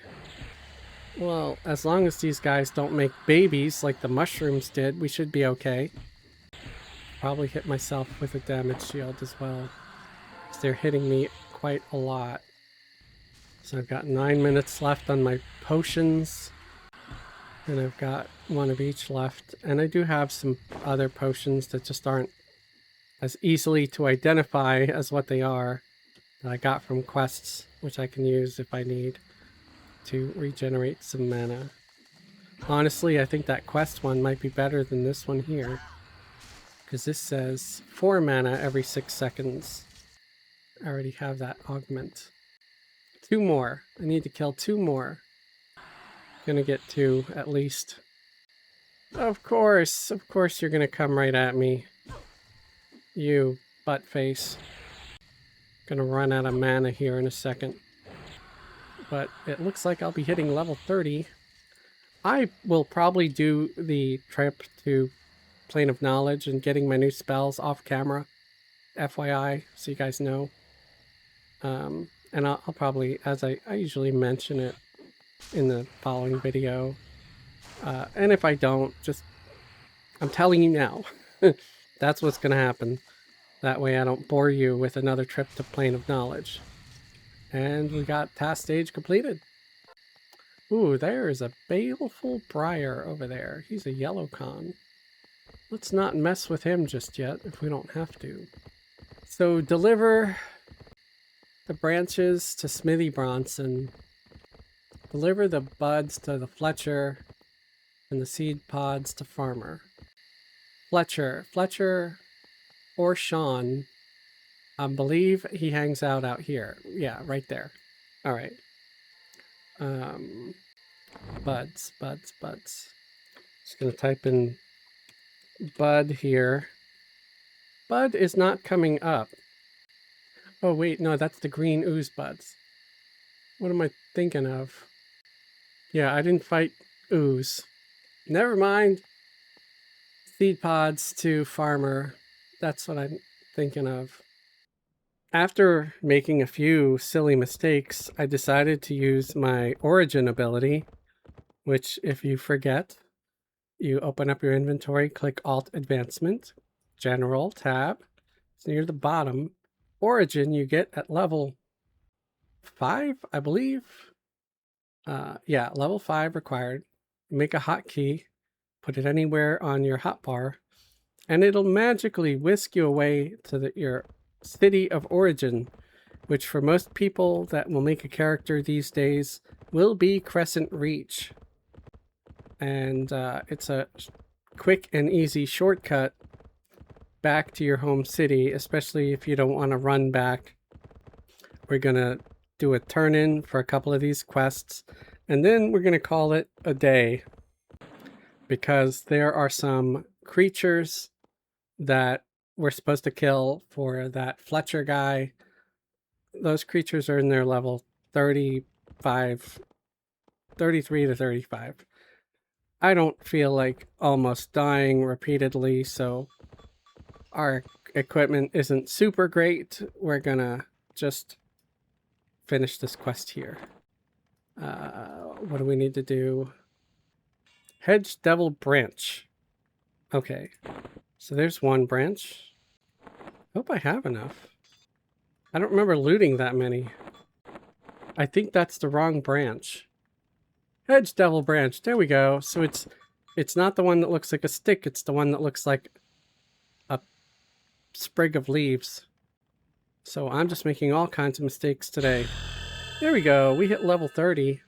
Well, as long as these guys don't make babies like the mushrooms did, we should be okay. Probably hit myself with a damage shield as well, because they're hitting me quite a lot. So I've got 9 minutes left on my potions, and I've got 1 of each left. And I do have some other potions that just aren't as easily to identify as what they are, that I got from quests, which I can use if I need to regenerate some mana. Honestly, I think that quest one might be better than this one here, because this says 4 mana every 6 seconds. I already have that augment. 2 more. I need to kill 2 more. Gonna get 2 at least. Of course you're gonna come right at me. You butt face. Gonna run out of mana here in a second. But it looks like I'll be hitting level 30. I will probably do the trip to Plane of Knowledge and getting my new spells off camera. FYI, so you guys know. And I'll probably, as I usually mention it in the following video. And if I don't, just, I'm telling you now. That's what's going to happen. That way I don't bore you with another trip to Plane of Knowledge. And we got task stage completed. Ooh, there is a baleful briar over there. He's a yellow con. Let's not mess with him just yet if we don't have to. So deliver the branches to Smithy Bronson. Deliver the buds to the Fletcher, and the seed pods to Farmer. Fletcher or Sean, I believe he hangs out here. Yeah, right there. All right. Buds. Just gonna type in Bud here. Bud is not coming up. Oh wait, no, that's the green ooze buds. What am I thinking of? Yeah, I didn't fight ooze. Never mind. Seed pods to Farmer. That's what I'm thinking of. After making a few silly mistakes, I decided to use my Origin ability, which, if you forget, you open up your inventory, click Alt Advancement, General tab. It's near the bottom. Origin you get at level 5, I believe. Yeah, level 5 required. Make a hotkey, put it anywhere on your hotbar, and it'll magically whisk you away to your city of origin, which for most people that will make a character these days will be Crescent Reach. And it's a quick and easy shortcut back to your home city, especially if you don't want to run back. We're going to do a turn-in for a couple of these quests, and then we're going to call it a day, because there are some creatures that we're supposed to kill for that Fletcher guy. Those creatures are in their level 35, 33 to 35. I don't feel like almost dying repeatedly, so our equipment isn't super great. We're gonna just finish this quest here. What do we need to do? Hedge Devil Branch. Okay, so there's one branch. Hope I have enough. I don't remember looting that many. I think that's the wrong branch. Hedge Devil Branch. There we go. So it's not the one that looks like a stick. It's the one that looks like a sprig of leaves. So I'm just making all kinds of mistakes today. There we go. We hit level 30.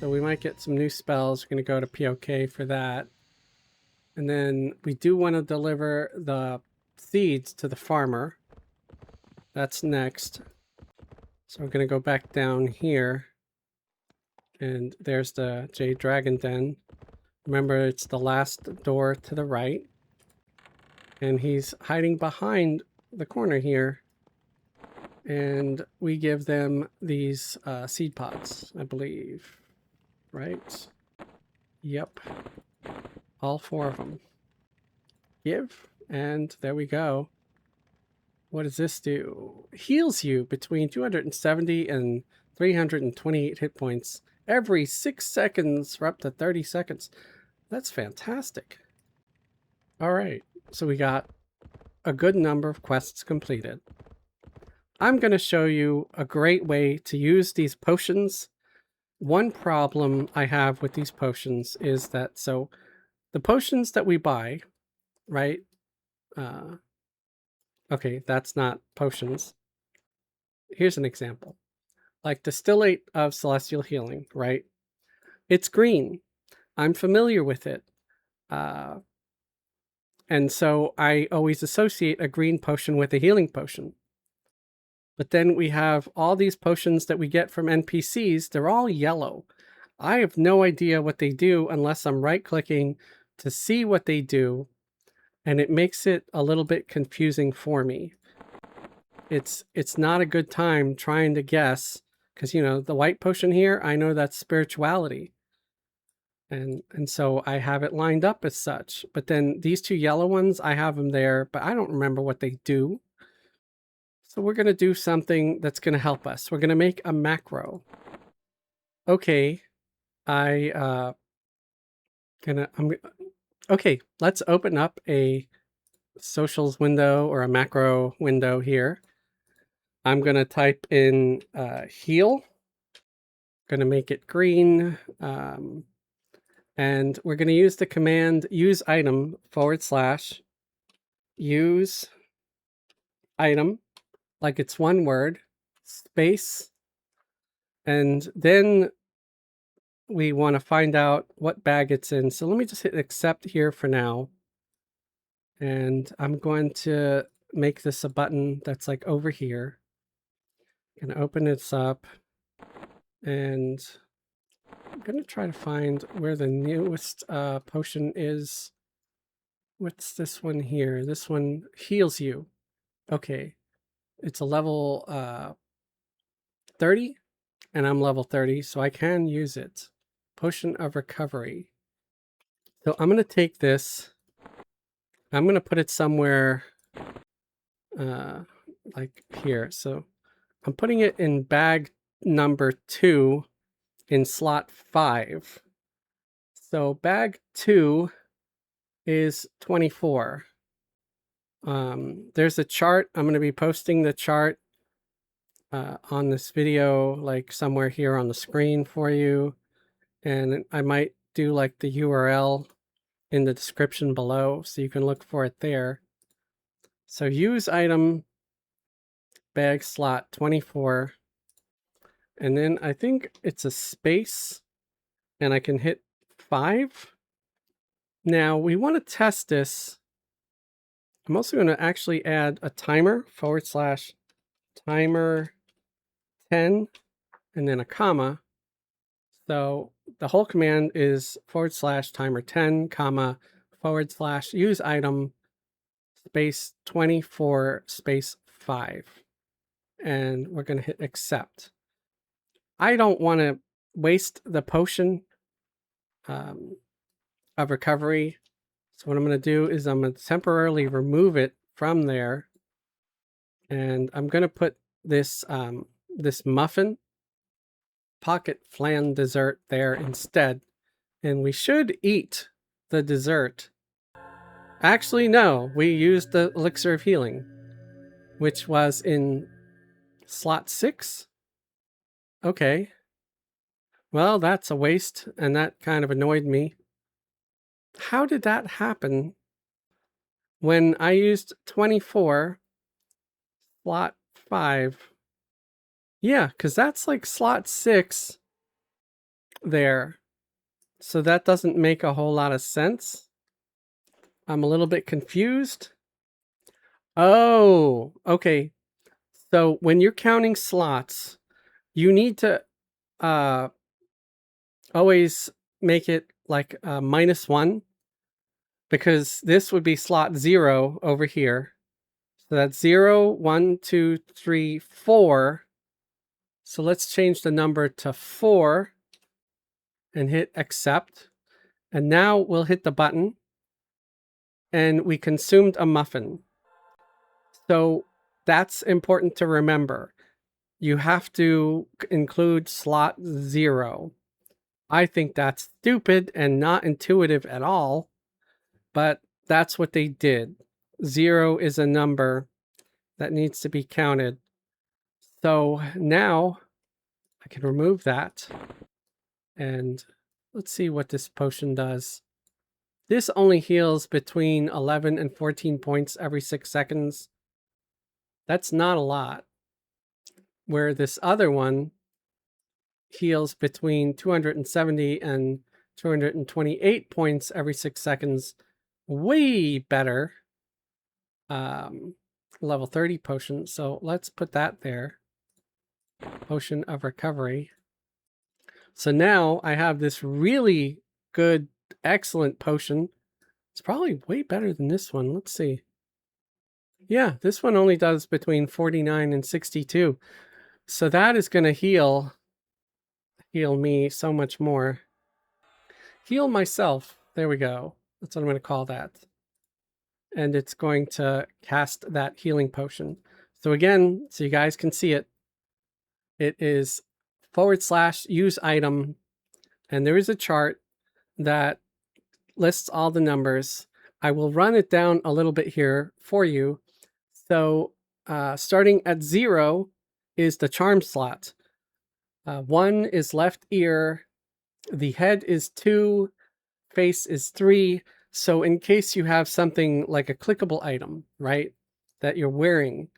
So we might get some new spells. We're going to go to POK for that. And then we do want to deliver the seeds to the farmer. That's next. So we're going to go back down here. And there's the Jade Dragon Den. Remember, it's the last door to the right. And he's hiding behind the corner here. And we give them these seed pods, I believe. Right? Yep. All 4 of them. Give. And there we go. What does this do? Heals you between 270 and 328 hit points every 6 seconds for up to 30 seconds. That's fantastic. All right. So we got a good number of quests completed. I'm going to show you a great way to use these potions. One problem I have with these potions is that, so the potions that we buy, right? Okay, that's not potions. Here's an example. Like Distillate of Celestial Healing, right? It's green. I'm familiar with it. And so I always associate a green potion with a healing potion. But then we have all these potions that we get from NPCs. They're all yellow. I have no idea what they do unless I'm right-clicking to see what they do. And it makes it a little bit confusing for me. It's not a good time trying to guess, because, you know, the white potion here, I know that's spirituality. And so I have it lined up as such. But then these 2 yellow ones, I have them there, but I don't remember what they do. So we're going to do something that's going to help us. We're going to make a macro. Okay. Okay, let's open up a socials window or a macro window here. I'm going to type in heal. Going to make it green. And we're going to use the command use item / use item, like it's one word, space. And then we want to find out what bag it's in. So let me just hit accept here for now. And I'm going to make this a button that's like over here. I'm going to open this up. And I'm going to try to find where the newest potion is. What's this one here? This one heals you. Okay. It's a level 30, and I'm level 30, so I can use it. Potion of Recovery. So I'm going to take this. I'm going to put it somewhere like here. So I'm putting it in bag number 2 in slot 5. So bag 2 is 24. There's a chart. I'm going to be posting the chart on this video, like somewhere here on the screen for you. And I might do like the URL in the description below so you can look for it there. So use item bag slot 24. And then I think it's a space, and I can hit 5. Now we want to test this. I'm also going to actually add a timer / timer 10 and then a comma. So the whole command is / timer 10 comma / use item space 24 space 5. And we're going to hit accept. I don't want to waste the potion of recovery. So what I'm going to do is I'm going to temporarily remove it from there. And I'm going to put this this muffin pocket flan dessert there instead. And we should eat the dessert. Actually, no, we used the elixir of healing, which was in slot 6. Okay. Well, that's a waste, and that kind of annoyed me. How did that happen when I used 24 slot 5? Yeah, because that's like slot 6 there. So that doesn't make a whole lot of sense. I'm a little bit confused. Oh, okay. So when you're counting slots, you need to always make it like -1, because this would be slot 0 over here. So that's 0, 1, 2, 3, 4. So let's change the number to 4 and hit accept. And now we'll hit the button and we consumed a muffin. So that's important to remember. You have to include slot 0. I think that's stupid and not intuitive at all, but that's what they did. 0 is a number that needs to be counted. So now I can remove that. And let's see what this potion does. This only heals between 11 and 14 points every 6 seconds. That's not a lot. Where this other one heals between 270 and 228 points every 6 seconds. Way better. Level 30 potion. So let's put that there. Potion of recovery. So now I have this really good, excellent potion. It's probably way better than this one. Let's see. Yeah, this one only does between 49 and 62. So that is going to heal me so much more. Heal myself. There we go. That's what I'm going to call that. And it's going to cast that healing potion. So again, so you guys can see it, it is / use item. And there is a chart that lists all the numbers. I will run it down a little bit here for you. So starting at 0 is the charm slot. 1 is left ear. The head is 2. Face is 3. So in case you have something like a clickable item, right, that you're wearing,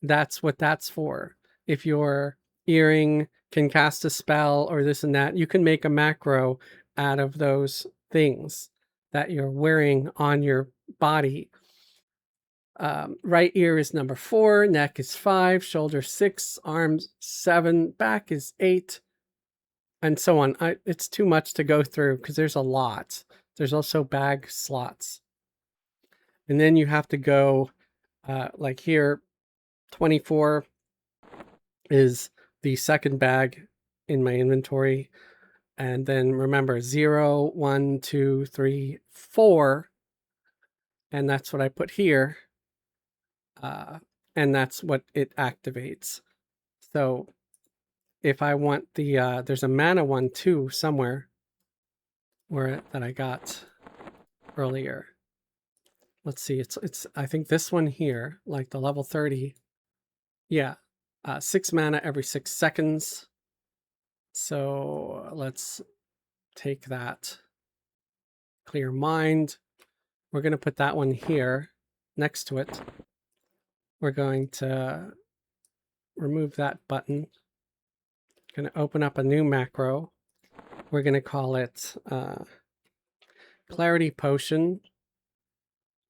that's what that's for. If your earring can cast a spell or this and that, you can make a macro out of those things that you're wearing on your body. Right ear is number 4, neck is 5, shoulder 6, arms 7, back is 8, and so on. It's too much to go through because there's a lot. There's also bag slots. And then you have to go, like here, 24 is the second bag in my inventory. And then remember 0, 1, 2, 3, 4. And that's what I put here. And that's what it activates. So if I want the, there's a mana one too somewhere that I got earlier. Let's see, it's I think this one here, like the level 30. Yeah, 6 mana every 6 seconds. So let's take that. Clear mind. We're going to put that one here next to it. We're going to remove that button. Going to open up a new macro. We're going to call it clarity potion.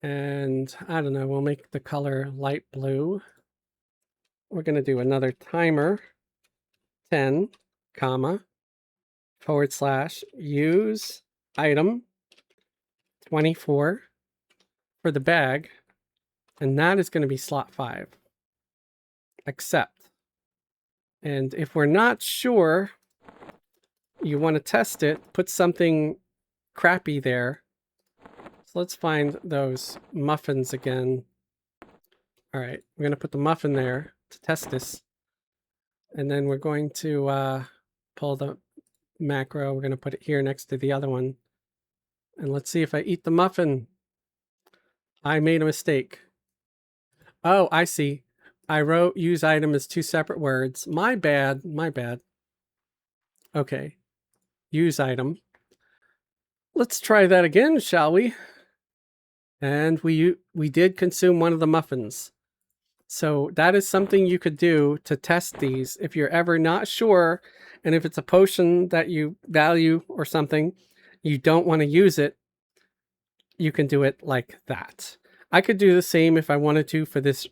And I don't know, we'll make the color light blue. We're going to do another timer, 10, comma, / use item 24 for the bag. And that is going to be slot 5. Accept. And if we're not sure, you want to test it, put something crappy there. So let's find those muffins again. All right, we're going to put the muffin there to test this. And then we're going to pull the macro. We're going to put it here next to the other one. And let's see if I eat the muffin. I made a mistake. Oh, I see. I wrote use item as 2 separate words. My bad. My bad. Okay. Use item. Let's try that again, shall we? And we did consume one of the muffins. So that is something you could do to test these if you're ever not sure, and if it's a potion that you value or something, you don't want to use it, you can do it like that. I could do the same if I wanted to for this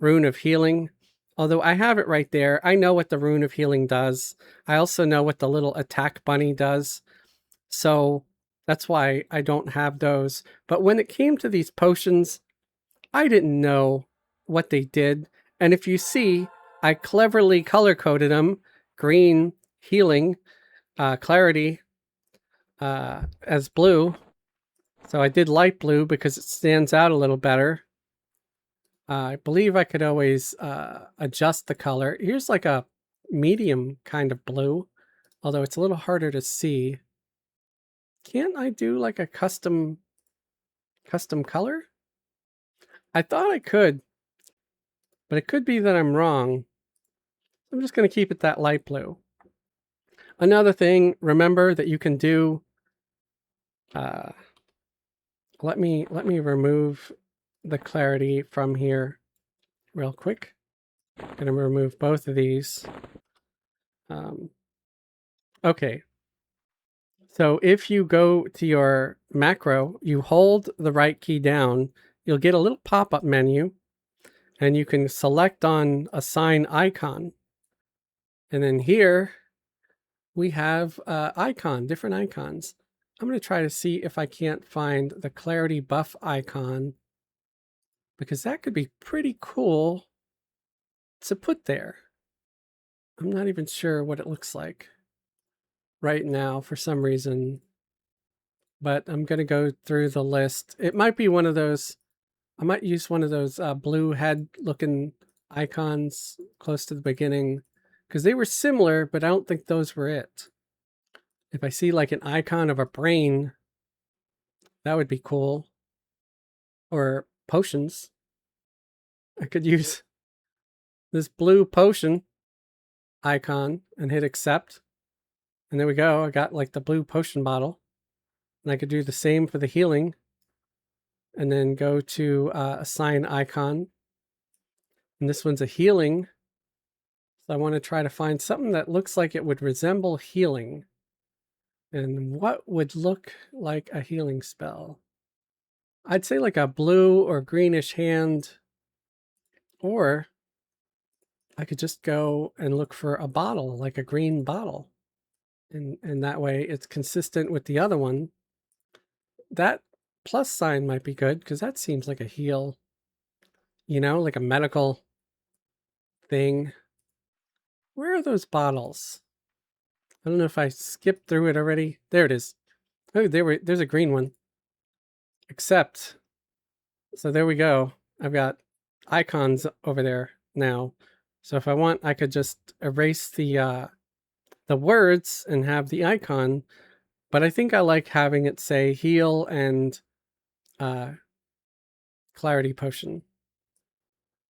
rune of healing, although I have it right there. I know what the rune of healing does. I also know what the little attack bunny does. So that's why I don't have those. But when it came to these potions, I didn't know what they did. And if you see, I cleverly color-coded them. Green, healing, clarity, as blue. So I did light blue because it stands out a little better. I believe I could always adjust the color. Here's like a medium kind of blue, although it's a little harder to see. Can't I do like a custom color? I thought I could, but it could be that I'm wrong. I'm just going to keep it that light blue. Another thing, remember that you can do, let me remove the clarity from here real quick. I'm going to remove both of these. Okay. So if you go to your macro, you hold the right key down, you'll get a little pop-up menu, and you can select on assign icon. And then here we have different icons. I'm going to try to see if I can't find the clarity buff icon, because that could be pretty cool to put there. I'm not even sure what it looks like right now for some reason, but I'm going to go through the list. It might be one of those, I might use one of those blue head looking icons close to the beginning, because they were similar, but I don't think those were it. If I see like an icon of a brain, that would be cool. Or potions. I could use this blue potion icon and hit accept. And there we go. I got like the blue potion bottle. And I could do the same for the healing. And then go to assign icon. And this one's a healing. So I want to try to find something that looks like it would resemble healing. And what would look like a healing spell? I'd say like a blue or greenish hand. Or I could just go and look for a bottle, like a green bottle. And that way it's consistent with the other one. That plus sign might be good, because that seems like a heal. You know, like a medical thing. Where are those bottles? I don't know if I skipped through it already. There it is. Oh, there's a green one. Accept. So there we go. I've got icons over there now. So if I want, I could just erase the words and have the icon. But I think I like having it say heal and clarity potion.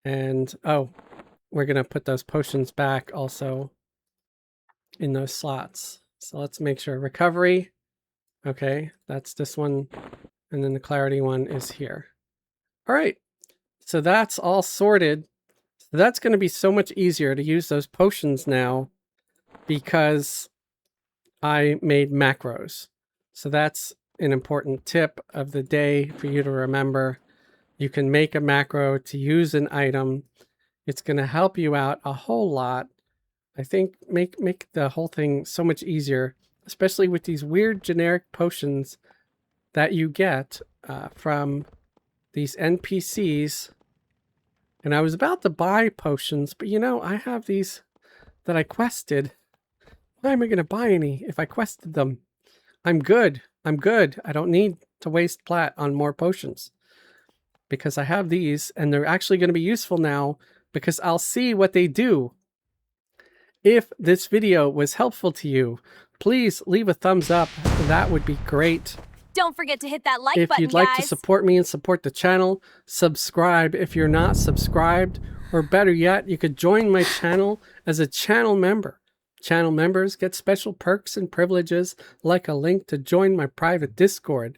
And oh, we're going to put those potions back also in those slots. So let's make sure recovery. Okay, that's this one. And then the clarity one is here. All right. So that's all sorted. So that's going to be so much easier to use those potions now, because I made macros. So that's an important tip of the day for you to remember. You can make a macro to use an item. It's going to help you out a whole lot. I think make the whole thing so much easier, especially with these weird generic potions that you get from these NPCs. And I was about to buy potions, but you know, I have these that I quested. Why am I going to buy any if I quested them? I'm good. I'm good. I don't need to waste plat on more potions because I have these and they're actually going to be useful now because I'll see what they do. If this video was helpful to you, please leave a thumbs up. That would be great. Don't forget to hit that like If button, you'd like guys. to support me and support the channel, subscribe if you're not subscribed, or better yet, you could join my channel as a channel member. Channel members get special perks and privileges like a link to join my private Discord.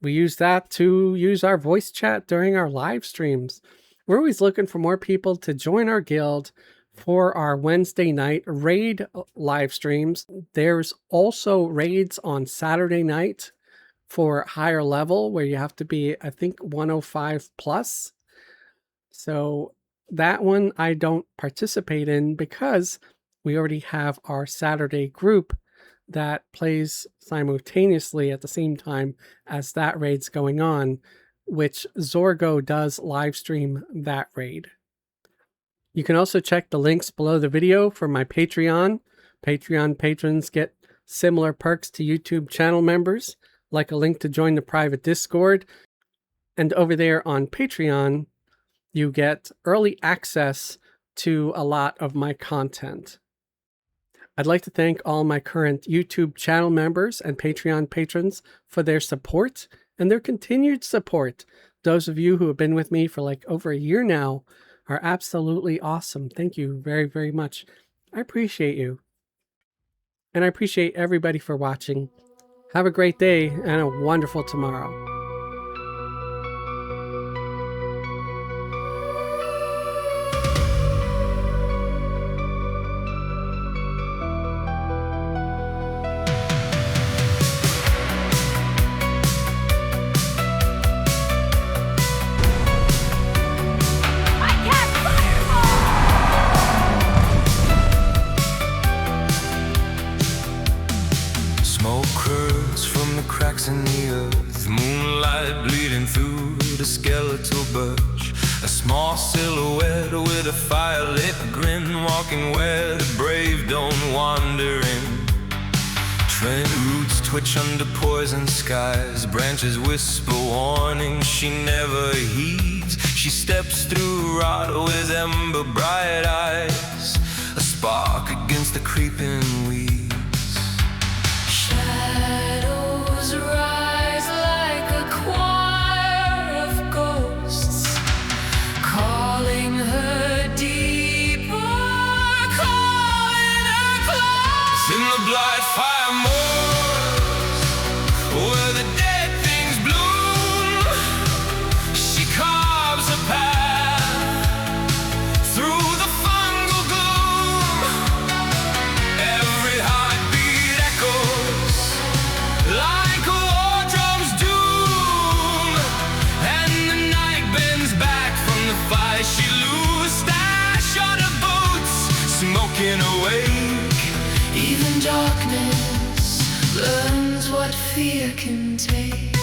We use that to use our voice chat during our live streams. We're always looking for more people to join our guild for our Wednesday night raid live streams. There's also raids on Saturday night for higher level where you have to be, I think, 105 plus. So that one I don't participate in because we already have our Saturday group that plays simultaneously at the same time as that raid's going on, which Zorgo does live stream that raid. You can also check the links below the video for my Patreon. Patreon patrons get similar perks to YouTube channel members, like a link to join the private Discord. And over there on Patreon, you get early access to a lot of my content. I'd like to thank all my current YouTube channel members and Patreon patrons for their support and their continued support. Those of you who have been with me for like over a year now are absolutely awesome. Thank you very, very much. I appreciate you. And I appreciate everybody for watching. Have a great day and a wonderful tomorrow. In the earth, moonlight bleeding through the skeletal birch. A small silhouette with a fire-lit grin, walking where the brave don't wander in. Trent roots twitch under poison skies, branches whisper warning she never heeds. She steps through rot with ember bright eyes, a spark against the creeping weeds. Shadows rise like a choir of ghosts, calling her deeper, calling her close. In the Blightfire moors, where the dead things bloom, she carves a path through the fungal gloom. Every heartbeat echoes like a war drum's doom, and the night bends back from the fire she loosed. Ash on her boots, smoking awake. Even darkness learns what fear can take.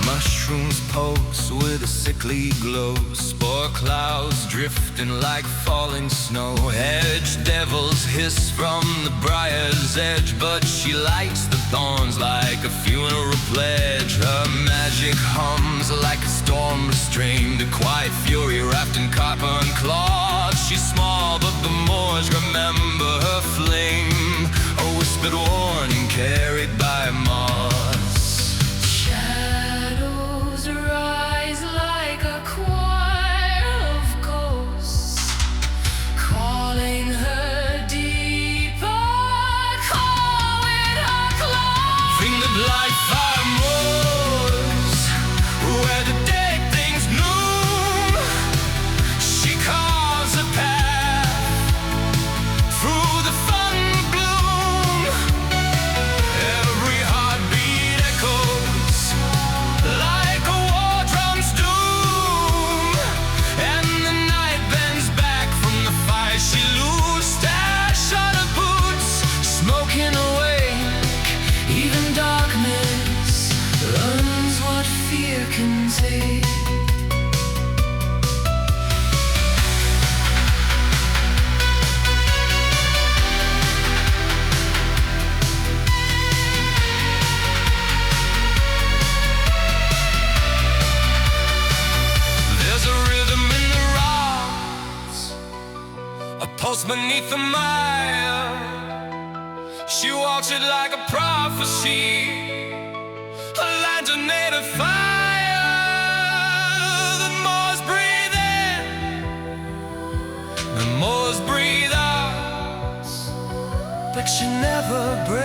Mushrooms pulse with a sickly glow, spore clouds drifting like falling snow. Hedge devils hiss from the briar's edge, but she lights the thorns like a funeral pledge. Her magic hums like a storm restrained, a quiet fury wrapped in copper and cloth. She's small, but the Moors remember her flame, a whispered warning carried by moths. Shadows rise like a choir of ghosts, calling her deeper, calling her close. Bring the Blightfire moors, where the dead things bloom. She carves a path through the fun gloom. broken awake, even darkness learns what fear can take. There's a rhythm in the rocks, a pulse beneath the mire. She walks it like a prophecy, a lantern made of fire. The moors breathe in, the moors breathe out, but she never breaks.